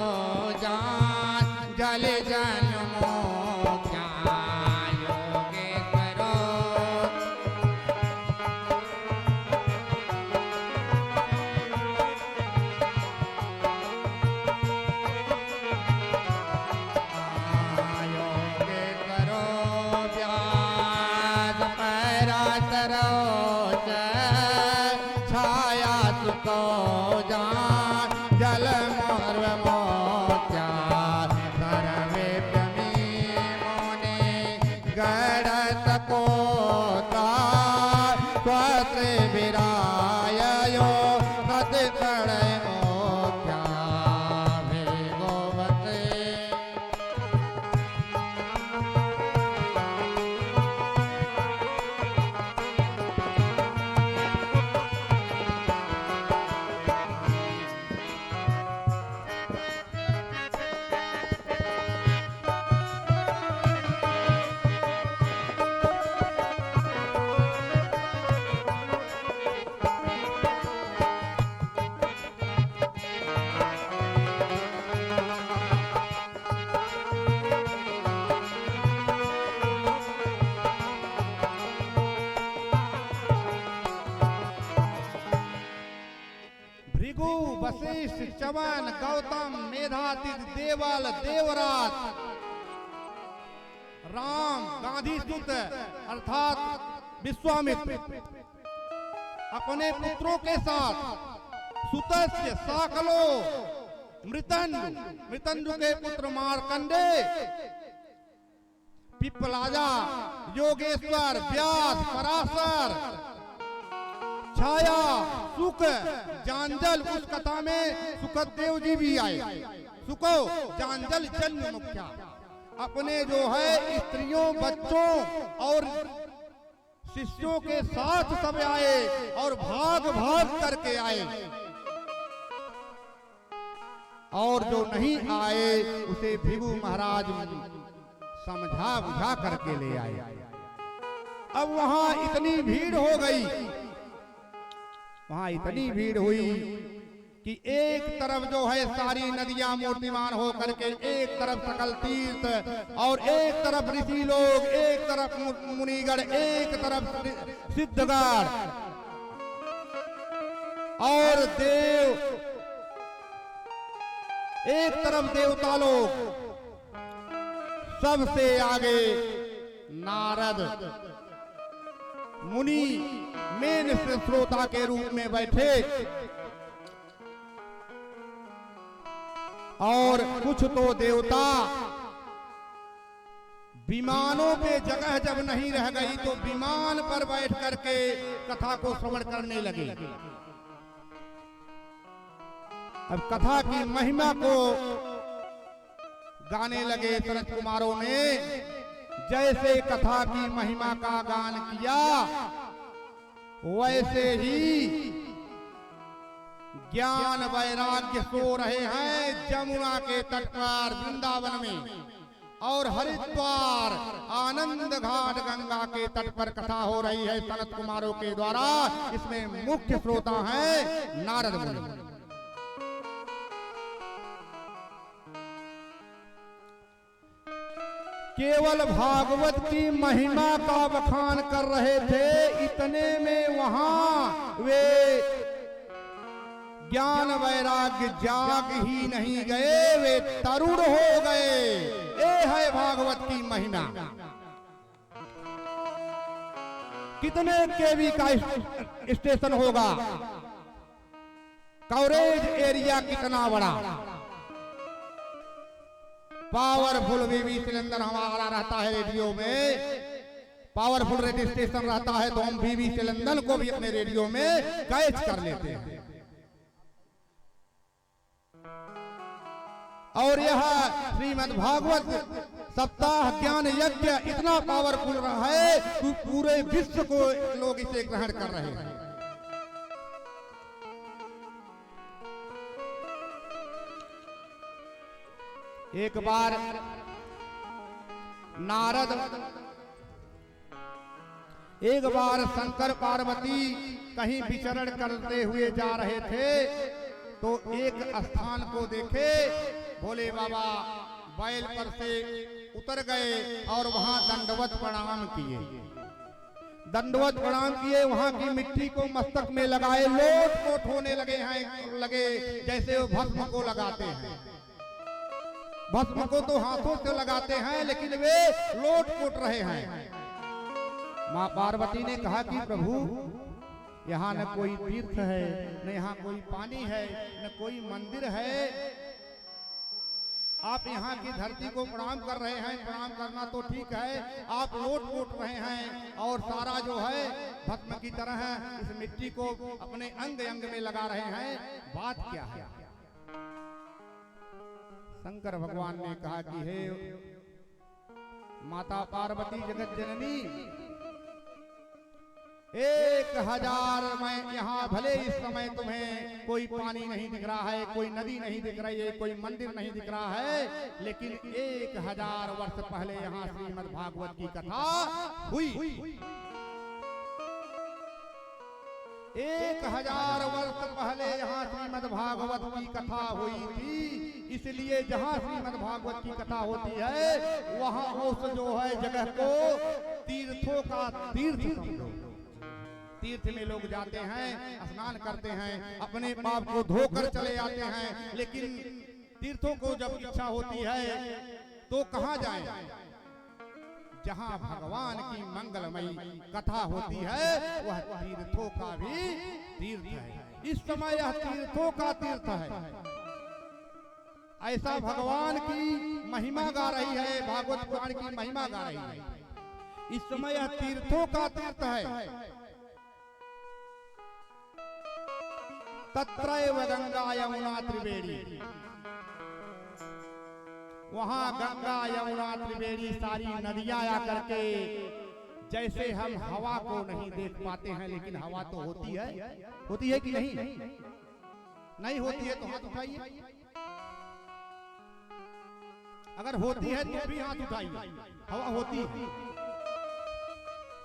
जान जल जन्मो ज्ञान योगेश्वरो योगेश्वरो व्यास परात्परो च छाया सुतो जान जल मोर्वमोच्या सर्वेभ्यमी मोने गणतपोता स्वस्ति विराययो नदिकणमोच्या भृगु वसिष्ठ भृगु वशिष्ठ च्यवन गौतम मेधातिथि देवल देवराज राम गांधी सुत अर्थात विश्वामित्र अपने पुत्रों के साथ सुतस्य साकलो मृतंडु के पुत्र मार्कंडे पिपलाजा योगेश्वर व्यास पराशर छाया सुख जांजल उस कथा में सुखदेव जी भी आए सुको जांजल जन्म मुख्या अपने जो है स्त्रियों बच्चों और शिष्यों के साथ सब आए और भाग भाग करके आए और जो नहीं आए उसे भृगु महाराज समझा बुझा करके ले आए। अब वहां इतनी भीड़ हो गई वहां इतनी भीड़ हुई कि एक तरफ जो है सारी नदियां मूर्तिमान हो करके एक तरफ सकल तीर्थ और एक तरफ ऋषि लोग एक तरफ मुनिगण एक तरफ सिद्धगण और देव एक तरफ देवता लोग सबसे आगे नारद मुनि मेन श्रोता के रूप में बैठे और कुछ तो देवता विमानों पे जगह जब नहीं रह गई तो विमान पर बैठ करके कथा को श्रवण करने लगे। अब कथा की महिमा को गाने लगे सनत कुमारों ने। जैसे कथा की महिमा का गान किया, वैसे ही ज्ञान वैराग्य सो रहे हैं जमुना के तट पर वृंदावन में, और हरिद्वार आनंद घाट गंगा के तट पर कथा हो रही है सनत कुमारों के द्वारा। इसमें मुख्य श्रोता है नारद मुनि। केवल भागवत की महिमा का बखान कर रहे थे, इतने में वहां वे ज्ञान वैराग्य जाग ही नहीं गए, वे तरुण हो गए। ये है भागवत की महिमा। कितने केवी का स्टेशन होगा, कवरेज एरिया कितना बड़ा, पावरफुल वीवी सिलेंडर हमारा रहता है रेडियो में, पावरफुल रेडियो स्टेशन रहता है, तो हम वीवी सिलेंडर को भी अपने रेडियो में कैच कर लेते हैं। और यह श्रीमद् भागवत सप्ताह ज्ञान यज्ञ इतना पावरफुल रहा है कि पूरे विश्व को लोग इसे ग्रहण कर रहे हैं। एक बार नारद, एक बार शंकर पार्वती कहीं विचरण करते हुए जा रहे थे, तो एक स्थान को देखे, भोले बाबा बैल पर से उतर गए और वहां दंडवत प्रणाम किए। दंडवत प्रणाम किए, वहां की मिट्टी को मस्तक में लगाए, लोट पोट होने लगे जैसे वो भस्म को लगाते हैं। भस्म को तो हाथों से लगाते हैं, लेकिन वे लोट पोट रहे हैं। मां पार्वती ने कहा कि प्रभु, यहाँ न कोई तीर्थ है, न यहाँ कोई पानी है, न कोई मंदिर है, आप यहाँ की धरती को प्रणाम कर रहे हैं। प्रणाम करना तो ठीक है, आप लोट पोट रहे हैं और सारा जो है भस्म की तरह इस मिट्टी को अपने अंग अंग में लगा रहे हैं, बात क्या है? शंकर भगवान ने कहा कि हे माता पार्वती जगत जननी, 1000 में यहाँ भले इस समय तुम्हें कोई पानी नहीं दिख रहा है, कोई नदी नहीं दिख रही है, कोई मंदिर नहीं दिख रहा है, लेकिन 1000 वर्ष पहले यहाँ श्रीमद् भागवत की कथा हुई। 1000 वर्ष पहले यहाँ श्रीमद् भागवत की कथा हुई थी। इसलिए जहाँ श्रीमद् भागवत की कथा होती है, वहाँ उस जो है जगह को तीर्थों का तीर्थ समझो। तीर्थ में लोग जाते हैं, स्नान करते हैं, अपने पाप को धोकर चले आते हैं, लेकिन तीर्थों को जब इच्छा होती है तो कहाँ जाएं? जहाँ भगवान की मंगलमयी कथा होती है, वह तीर्थों का भी तीर्थ है। इस समय यह तीर्थों का तीर्थ है। ऐसा भगवान की महिमा गा रही है, भागवत पुराण की महिमा गा रही है। इस समय यह तीर्थों का तीर्थ है। तत्रैव गंगा यमुना त्रिवेणी, वहां गंगा यमुना त्रिवेणी सारी नदियां आकर के, जैसे हम हवा को नहीं देख पाते हैं, लेकिन हवा तो होती है कि नहीं? नहीं होती है तो हाथ उठाइए। अगर होती है तो भी हाथ उठाइए। हवा होती है,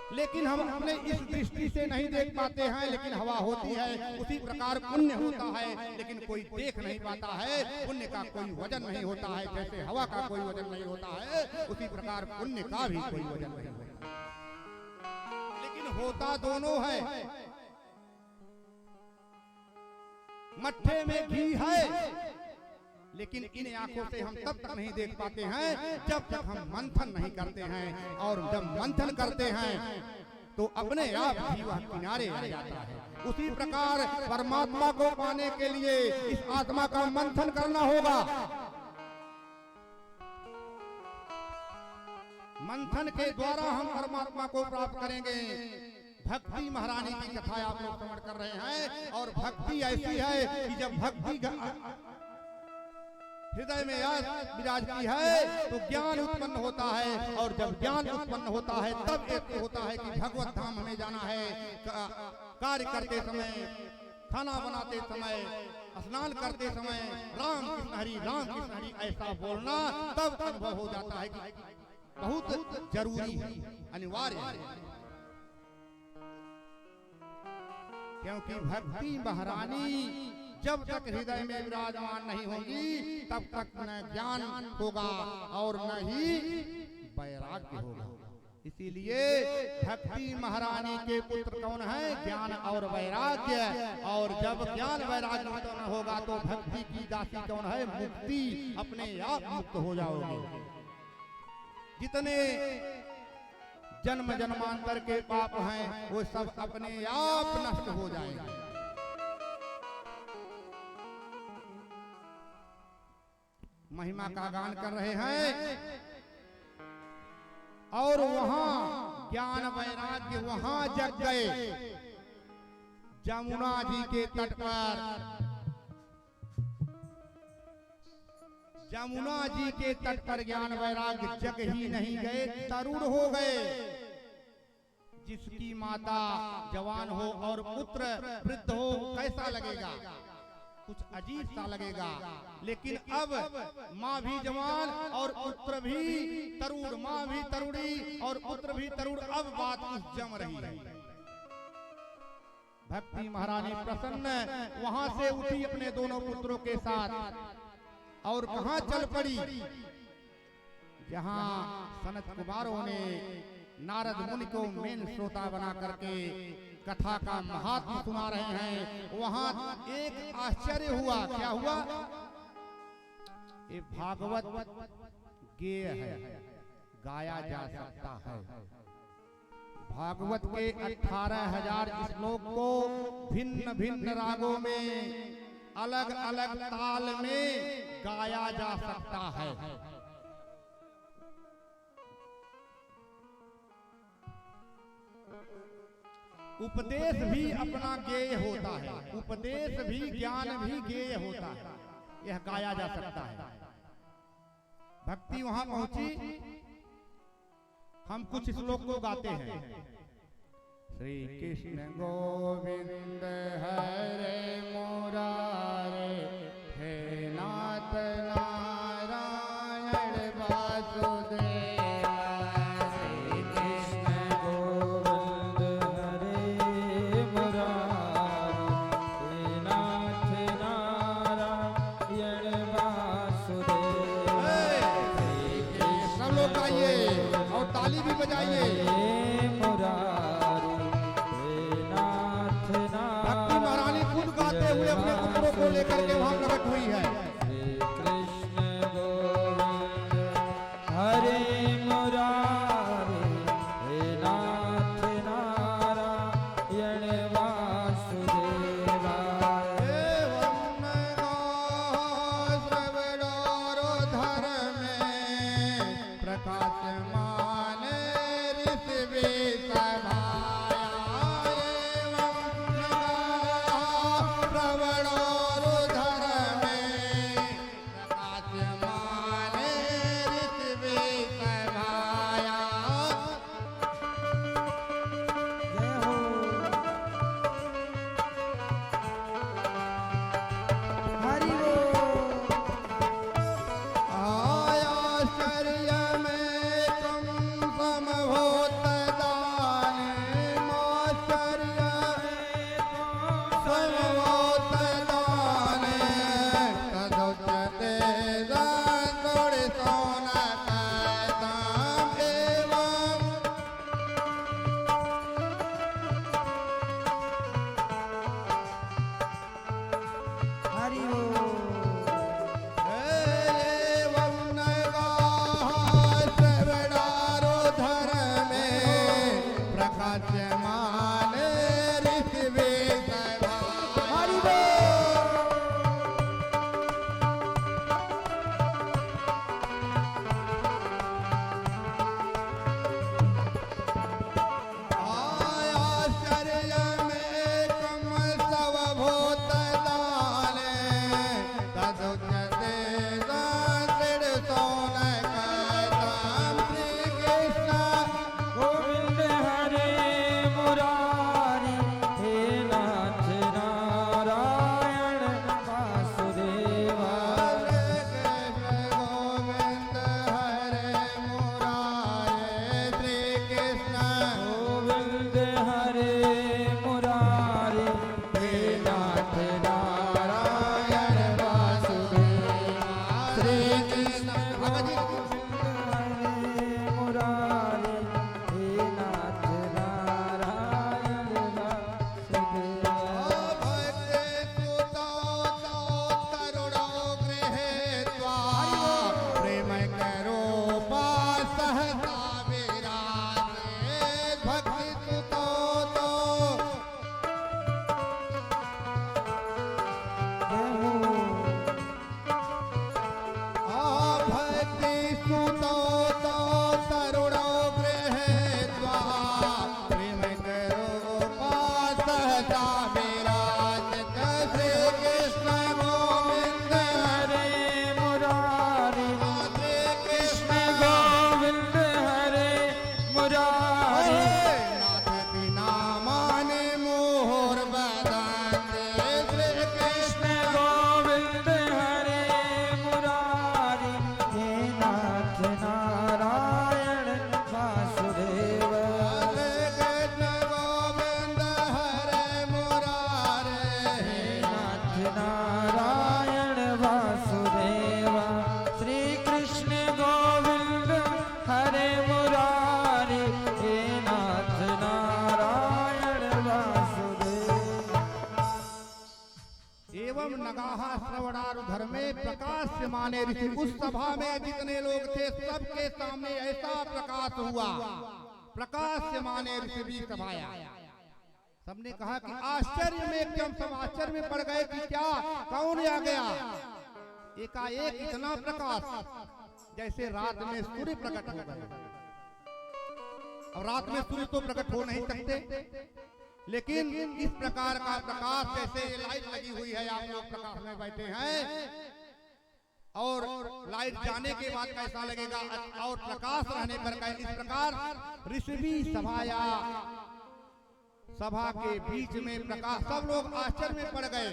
लेकिन हम अपने इस दृष्टि से नहीं देख पाते हैं, लेकिन हवा होती है। उसी प्रकार पुण्य होता है, लेकिन कोई देख नहीं पाता है। पुण्य का कोई वजन नहीं होता है, जैसे हवा का कोई वजन नहीं होता है, उसी प्रकार पुण्य का भी कोई वजन नहीं होता, लेकिन होता दोनों है। मट्ठे में घी है, लेकिन इन आंखों से हम तब तक नहीं देख पाते हैं जब तक हम मंथन नहीं करते हैं। और जब मंथन करते हैं तो अपने आप ही वह किनारे आ जाता है। उसी प्रकार परमात्मा को पाने के लिए इस आत्मा का मंथन करना होगा। मंथन के द्वारा हम परमात्मा को प्राप्त करेंगे। भक्ति महारानी की कथा आप लोग श्रवण कर रहे हैं, और भक्ति ऐसी है कि जब भक्ति हृदय में आस विराजती है तो ज्ञान उत्पन्न होता है, और जब ज्ञान उत्पन्न होता है तब एक होता है कि भगवत धाम हमें जाना है। कार्य करते समय, खाना बनाते समय, स्नान करते समय राम कृष्ण हरि ऐसा बोलना तब अनुभव हो जाता है कि बहुत जरूरी है, अनिवार्य है। क्योंकि भक्ति महारानी जब तक हृदय में विराजमान नहीं होगी तब तक न ज्ञान होगा और न ही वैराग्य होगा। इसीलिए भक्ति महारानी के पुत्र कौन है? ज्ञान और वैराग्य। और जब ज्ञान वैराग्य उत्पन्न होगा तो भक्ति की दासी कौन है? मुक्ति। अपने आप मुक्त हो जाओगे। जितने जन्म जन्मांतर के पाप हैं वो सब अपने आप नष्ट हो जाएंगे। महिमा का गान कर रहे हैं और वहां ज्ञान वैराग्य वहां जग गए। जमुना जी के तट पर, जमुना जी के तट पर ज्ञान वैराग्य जग ही नहीं गए, तरुण हो गए। जिसकी माता जवान हो और पुत्र वृद्ध हो कैसा लगेगा? कुछ अजीब सा लगेगा। लेकिन अब माँ भी जवान और पुत्र भी तरुण, माँ भी तरुणी और पुत्र भी तरुण, अब बात कुछ जम रही है। भक्ति महारानी प्रसन्न वहां से उठी अपने दोनों पुत्रों के साथ और कहां चल पड़ी? जहां सनत कुमारों ने नारद मुनि को मेन श्रोता बना करके कथा का महात्म सुना रहे हैं, वहां एक आश्चर्य हुआ। क्या हुआ? ये भागवत गेय है, गाया जा सकता है। भागवत के 18,000 श्लोक को भिन्न भिन्न रागों में अलग अलग ताल में गाया जा सकता है। उपदेश भी अपना गेय होता है, उपदेश भी ज्ञान भी गेय होता है, यह गाया जा सकता है। भक्ति वहां पहुंची, हम कुछ श्लोक को गाते हैं। श्री कृष्ण गोविंद हरे मुरारे, हे नाथ नारायण वासुदेव। श्री कृष्ण गोविंद हरे मुरारे, हे नाथ नारायण वासुदेव। सब लोग गाइए और ताली भी बजाइए। भक्ति महारानी खुद गाते हुए अपने पुत्रों को लेकर के वहां प्रकट हुई है। श्री कृष्ण गोविंद हरे मुरारे, हे नाथ नारायण वासुदेवा। प्रकाशमान ऋषि नाथ नारायण वासुदेव श्री कृष्ण मुरारी हे नाथ नारायण वासुदेव प्रेम करो सहसा विराजे भक्ति सुतो तो भक्ति सुतो तो तरुणो गृहीत्वा प्रेम करो सहसा विराजत श्री कृष्ण गोविंद हरे मुरारी श्री कृष्ण गोविंद हरे मुरारी नाथ बिना माने मोहर बदनते श्री कृष्ण गोविंद हरे मुरारी हे नाथ नारायण वासुदेव श्री कृष्ण गोविंद हरे मुरारे हे नाथ नारायण वासुदेव श्री कृष्ण गोविंद हरे मुरारी हे नाथ नारायण वासुदेव एवं नगाह श्रवणारुधर में प्रकाश माने ऋषि उस सभा में जितने लोग थे सबके सामने ऐसा प्रकाश हुआ प्रकाश माने ऋषि भी सभाया सबने कहा कि आश्चर्य में एकदम सब आश्चर्य में पड़ गए कि क्या कौन आ गया एकाएक इतना प्रकाश जैसे रात में सूर्य प्रकट हो गए और रात में सूर्य तो प्रकट हो नहीं सकते लेकिन इस प्रकार का प्रकाश जैसे ये लाइट लगी हुई है आप लोग प्रकाश में बैठे हैं और लाइट जाने के बाद कैसा लगेगा और प्रकाश रहने पर इस प्रकार ऋषि सभाया सभा के बीच में प्रकाश सब लोग आश्चर्य में पड़ गए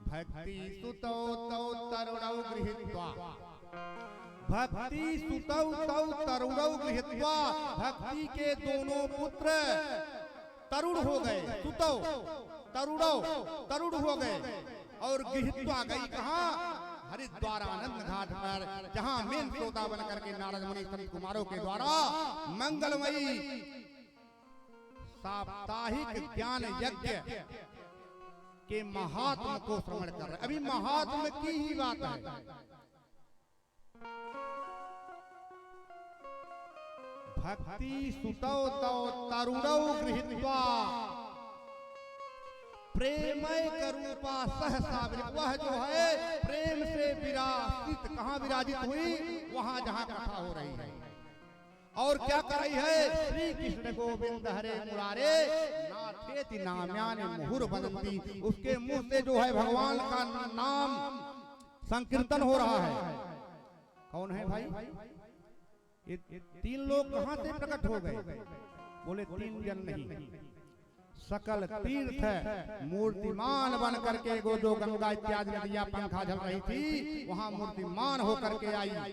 भक्ति सुतौ तौ तरुणौ गृहीत्वा भक्ति सुतौ तौ तरुणौ गृहीत्वा भक्ति के दोनों पुत्र तरुण हो गए सुतौ तरुण हो गए और गृहीत्वा गई कहां हरिद्वार आनंद घाट पर जहां मेन श्रोता बन करके नारद मुनि संत कुमारों के द्वारा मंगलमयी साप्ताहिक ज्ञान यज्ञ के महात्म को श्रवण कर रहे अभी महात्म की ही बात है भक्ति सुतौ तौ तरुणौ गृहीत्वा प्रेमय करूपा सहसा वह जो है प्रेम से विराजित कहाँ विराजित हुई वहां जहां कथा हो रही है और क्या कर रही है श्री कृष्ण गोविंद हरे मुरारे नाथेति नाम्यानि मुहुर बदंती उसके मुंह से जो है भगवान का नाम संकीर्तन हो रहा है कौन है भाई ये तीन लोग कहां से प्रकट हो गए बोले तीन जन नहीं सकल तीर्थ मूर्तिमान बन करके जो गंगा इत्यादि नदियां पंखा झल रही थी वहां मूर्तिमान होकर के आई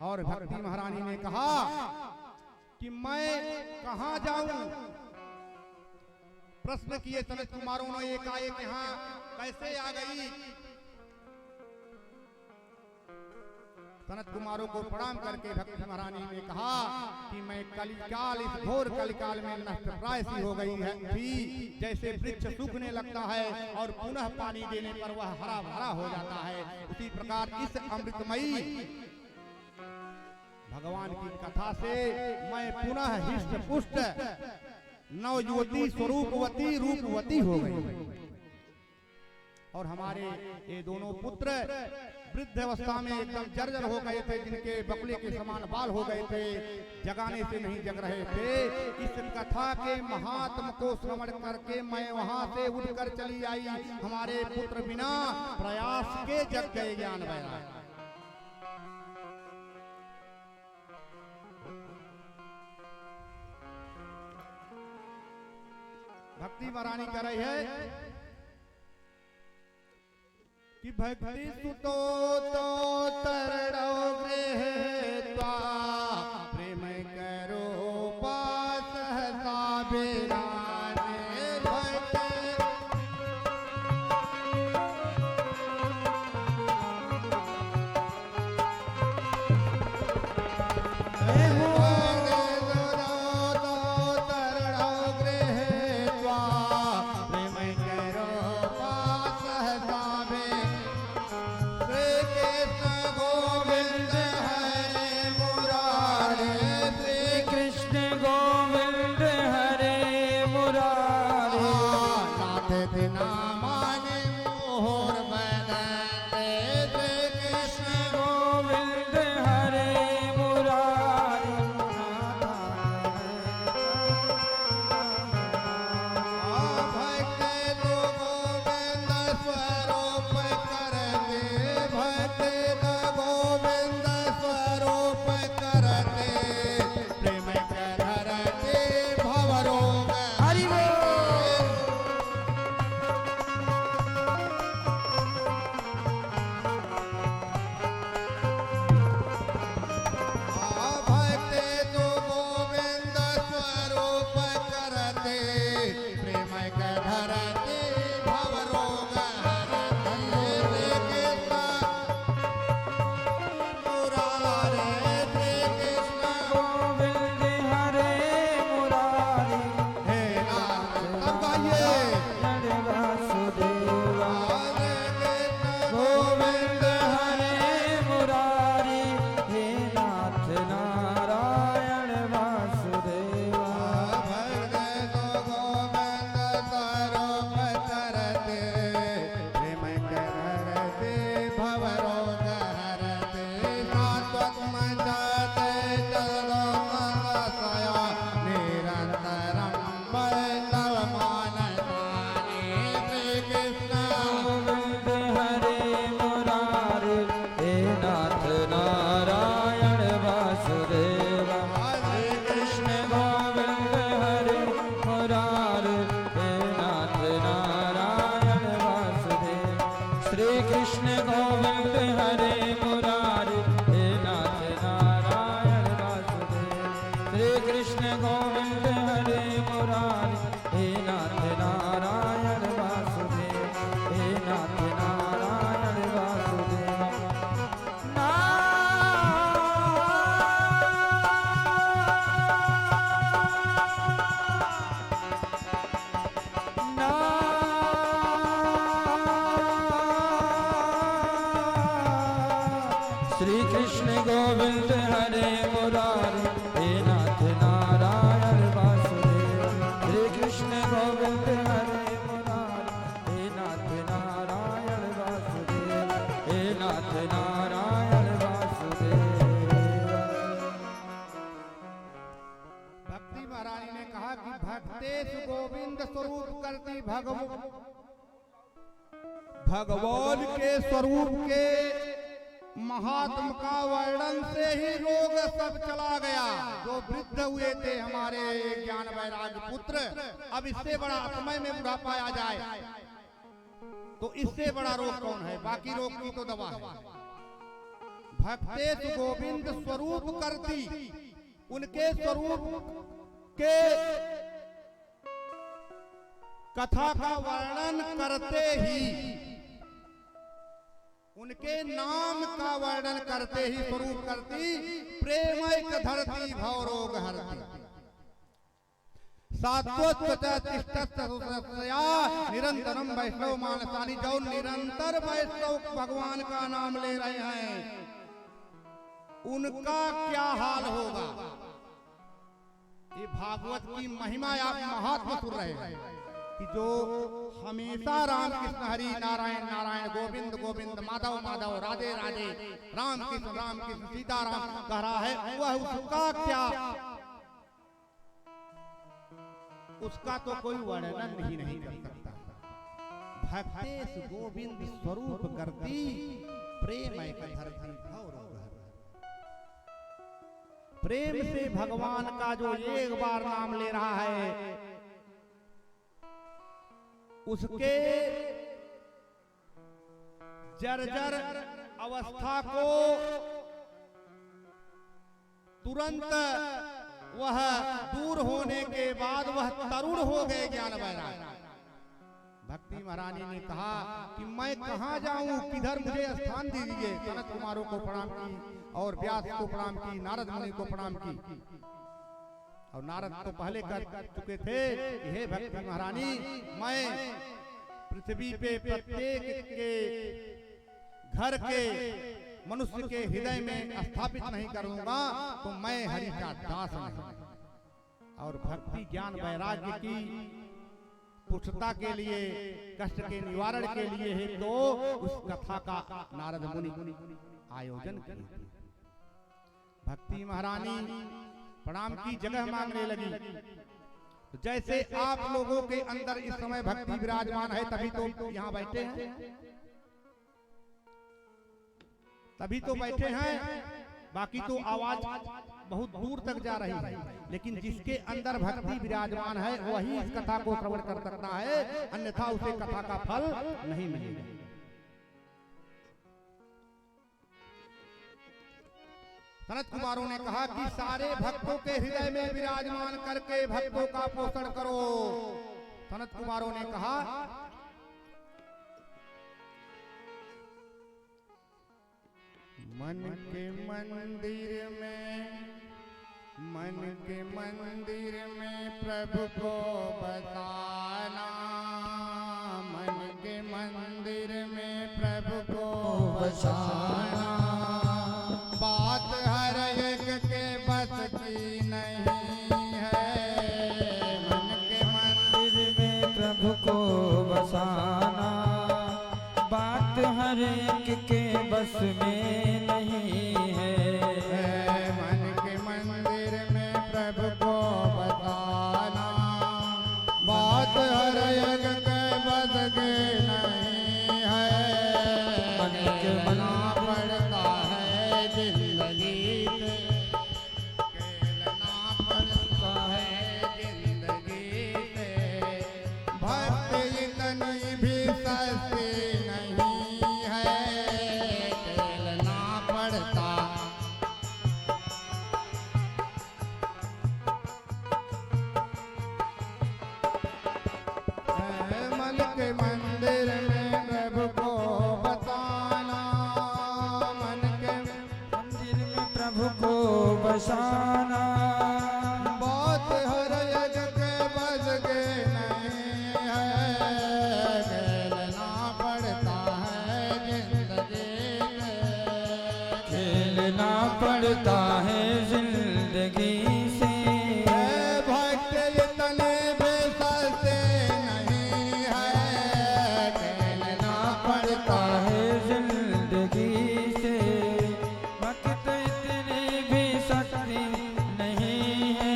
और भक्ति महारानी ने कहा कि मैं कहां जाऊं प्रश्न किए सनत कुमारों ने एकाएक यहाँ कैसे आ गई सनत कुमारों को प्रणाम करके भक्ति महारानी ने कहा कि मैं कलिकाल इस घोर कलिकाल में नष्टप्राय सी हो गई है थी जैसे वृक्ष सूखने लगता है और पुनः पानी देने पर वह हरा भरा हो जाता है उसी प्रकार इस अमृतमयी भगवान की कथा से मैं पुनः हिष्ट पुष्ट नवयुवती स्वरूपवती रूपवती हो गई और हमारे ये दोनों पुत्र वृद्ध अवस्था में एकदम जर्जर हो गए थे जिनके बकुले के समान बाल हो गए थे जगाने से नहीं जग रहे थे इस कथा के महात्म को श्रवण करके मैं वहां से उठकर चली आई हमारे पुत्र बिना प्रयास के जग गए ज्ञान वैराग भक्ति महारानी कर रही है कि भक्ति सुतो तो तरड़ो गृहीत्वा प्रेम करो पास सहसा बिराने भगवान के स्वरूप के महात्म का वर्णन से ही रोग सब चला गया। जो वृद्ध हुए थे हमारे ज्ञान वैराग्य पुत्र, अब इससे बड़ा समय में बुढ़ापा आ जाए तो इससे बड़ा रोग कौन है? बाकी रोग की तो दवा है। भक्तेश गोविंद स्वरूप करती, उनके स्वरूप के कथा का वर्णन करते ही, उनके नाम का वर्णन करते ही स्वरूप करती प्रेमैक धरती भवरोग हरती। निरंतरम वैष्णव मानसानी, जो निरंतर वैष्णव भगवान का नाम ले रहे हैं उनका क्या हाल होगा? ये भागवत की महिमा आप महात्मा सुन रहे हैं कि जो हमेशा राम कृष्ण हरि नारायण नारायण गोविंद गोविंद माधव माधव राधे राधे राम कृष्ण सीताराम कह रहा है, वह उसका क्या, उसका तो कोई वर्णन ही नहीं कर सकता। भक्तेश गोविंद स्वरूप करती प्रेमैक धरती भवरोग हरती। प्रेम से भगवान का जो एक बार नाम ले रहा है उसके जर्जर अवस्था को तुरंत वह दूर होने के बाद वह तरुण हो गए ज्ञान वैराग्य। भक्ति महारानी ने कहा कि मैं कहाँ जाऊं, किधर मुझे स्थान दीजिए। सनत कुमारों को प्रणाम की और व्यास को प्रणाम की, नारद मुनि को प्रणाम की। और नारद तो पहले कर चुके थे कि हे भक्ति महारानी, मैं पृथ्वी पे प्रत्येक के घर के मनुष्य के हृदय में स्थापित नहीं करूंगा तो मैं हरि का दास नहीं। और भक्ति ज्ञान वैराग्य की पुष्टता के लिए, कष्ट के निवारण के लिए है तो उस कथा का नारद मुनि आयोजन किए। भक्ति महारानी प्रणाम की जगह मांगने लगी। तो जैसे आप लोगों के अंदर इस समय भक्ति विराजमान है तभी तो यहाँ बैठे हैं, तभी तो बैठे हैं। बाकी तो आवाज बहुत दूर तक जा रही है, लेकिन जिसके अंदर भक्ति विराजमान है वही इस कथा को श्रवण कर सकता है, अन्यथा उसे कथा का फल नहीं मिलेगा। सनत कुमारों ने कहा कि सारे भक्तों के हृदय में विराजमान करके भक्तों का पोषण करो। सनत कुमारों ने कहा मन के मंदिर में प्रभु को बताना, मन के मंदिर में प्रभु को बसाना। बात हर एक के बस की नहीं है, मन के मंदिर में प्रभु को बसाना। बात हर एक के बस में नहीं है, मन के मंदिर में प्रभु को बताना। बात हर एक के बस की नहीं है, मन के खेलना पड़ता है जिंदगी से, खेलना पड़ता है जिंदगी से। भक्ति इतनी भी सस्ती नहीं है, खेलना पड़ता। मन के मंदिर में प्रभु को बताना, मन के मंदिर में प्रभु को बसाना। बात हर एक के बस के नहीं है, खेलना पड़ता है जिंदगी से, खेलना पड़ता है जिंदगी से। भक्त इतने बेसते नहीं है, खेलना पड़ता है जिंदगी से। वक्त इतनी भी सस्ती नहीं है,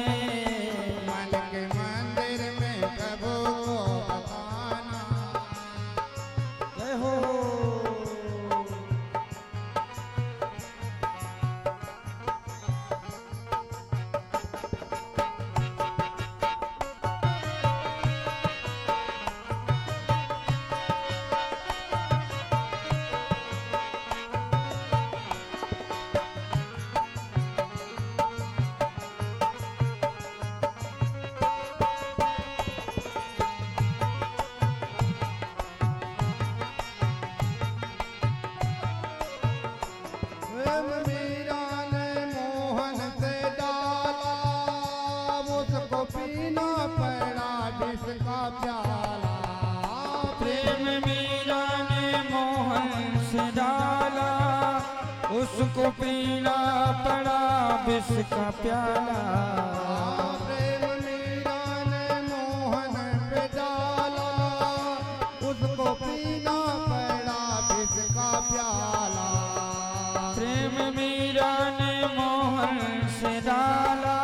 मन के मंदिर में प्रभु को बताना। जय हो। प्रेम मीरा ने मोहन से डाला, उसको पीना पड़ा विष का प्याला। प्रेम मीरा ने मोहन से डाला, उसको पीना पड़ा विष का प्याला। प्रेम मीरा ने मोहन पे डाला, उसको पीना पड़ा विष का प्याला। प्रेम मीरा ने मोहन से डाला,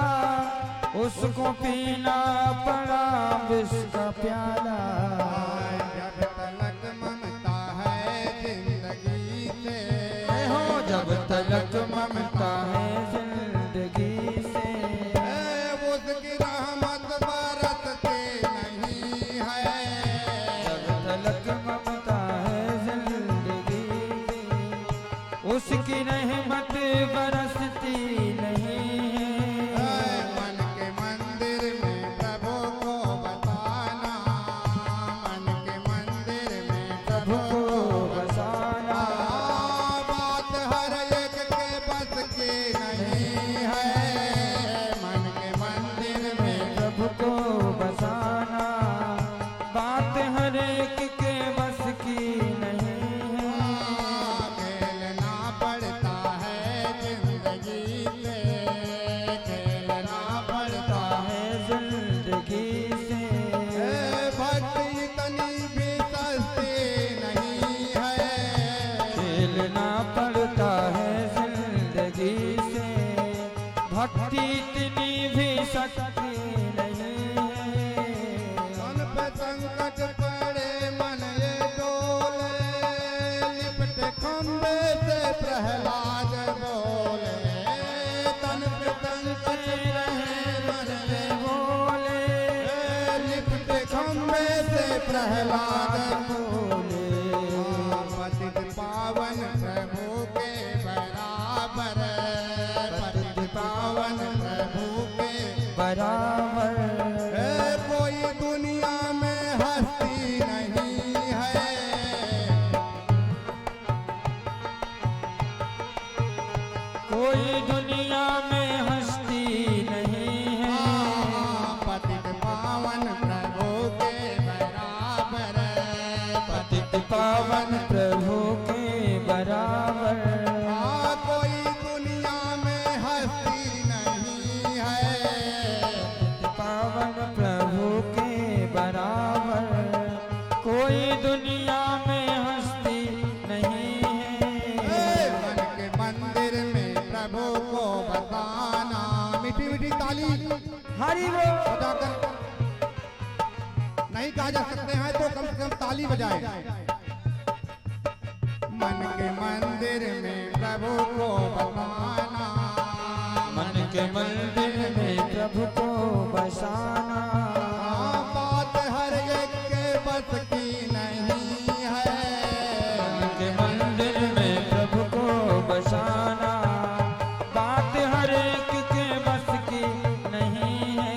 उसको पीना पड़ा विष का प्याला। जब तलक ममता है जिंदगी से, हो जब तलक ममता है जिंदगी से, उसकी रहमत बरसती नहीं है। जब तलक ममता है जिंदगी से, उसकी रहमत बरसती नहीं है। मन के मंदिर में प्रभु को बताना, मन के मंदिर में प्रभु प्रभु को बसाना। बात हर एक के बस प्रहलाद बोले, तन पे संकट रहे मन में बोले, लिपटे खम्भे से प्रहलाद बोले, पतित पावन प्रभु के बराबर, पतित पावन प्रभु के बराबर। कोई दुनिया में हस्ती नहीं है, कोई दुनिया में हस्ती नहीं है, पतित पावन प्रभु के बराबर, पतित पावन प्रभु के बराबर। कोई दुनिया में हस्ती नहीं है, पावन प्रभु के बराबर, कोई दुनिया में हस्ती नहीं है। मन के मंदिर में प्रभु को बताना, मीठी मीठी ताली हरि बोल। बजाकर नहीं कहा जा सकते हैं तो कम से कम ताली बजाए। मन के मंदिर में प्रभु को बताना, मन के मंदिर में प्रभु को बसाना, बात हर एक के बस की नहीं है, मन के मंदिर में प्रभु को बसाना, बात हर एक के बस की नहीं है।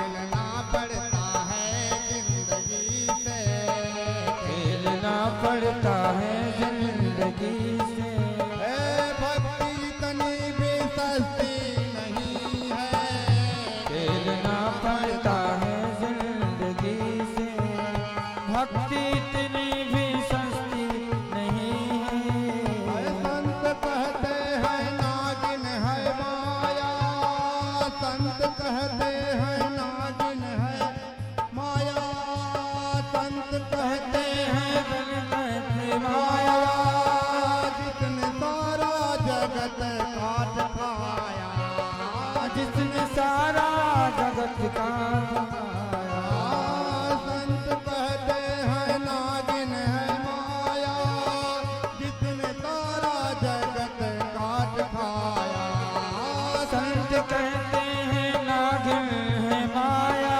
खेलना पड़ता है जिंदगी से, खेलना पड़ता है जिंदगी से, भक्ति इतनी भी सस्ती नहीं है, खेलना पड़ता है जिंदगी से, भक्ति इतनी भी सस्ती नहीं है। संत कहते हैं नागिन है माया, संत कहते हैं नागिन है माया, संत कहते हैं माया, जितने सारा जगत काट खाया, जिसने सारा जगत का संत कहते हैं नागिन है माया, जितने सारा जगत काट खाया, संत कहते हैं नागिन है माया,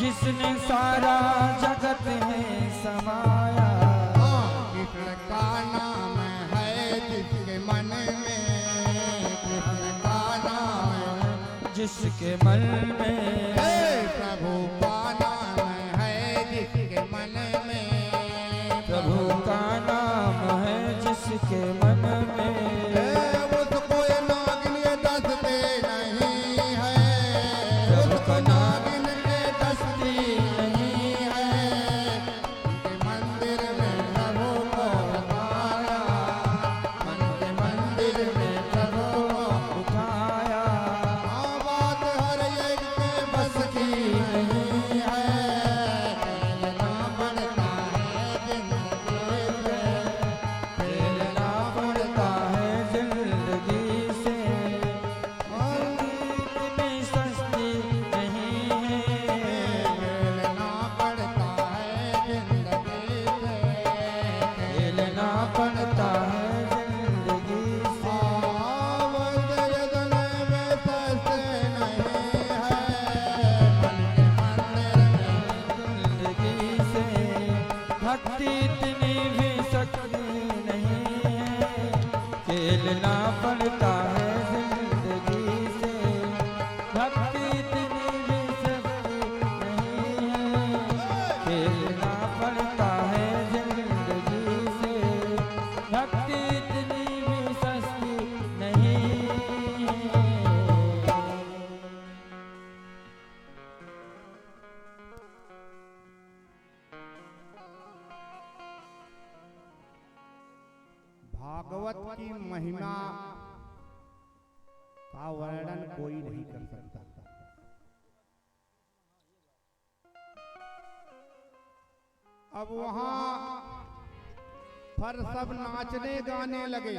जिसने सारा जगत है समाया। कृष्ण का नाम है जिसके मन में, कृष्ण का नाम है जिसके मन में, प्रभु का नाम है जिसके मन में, प्रभु का नाम है जिसके मन में, उसको ये नागिन ये डसते नहीं है, उसको नागिन ये डसती नहीं है, उनके मंदिर में प्रभु को बताया, उनके मंदिर में प्रभु को उठाया, बात हर एक के बस की नहीं है, खेलना पड़ता है जिंदगी से, खेलना पड़ता है जिंदगी से, इतनी सस्ती नहीं है। खेलना पड़ता है जिंदगी से, खेलना पड़ता है जिंदगी से, यदन में सस्ते नहीं है, मन के मंदिर में जिंदगी से, भक्ति इतनी भी शक्ति नहीं है। खेलना पड़ता है जिंदगी से, भक्ति इतनी भी शक्ति नहीं है। खेलना पड़ता है जिंदगी से, भक्ति इतनी भी सस्ती नहीं है। भागवत की महिमा का वर्णन कोई नहीं कर सकता। अब वहां पर सब नाचने गाने लगे।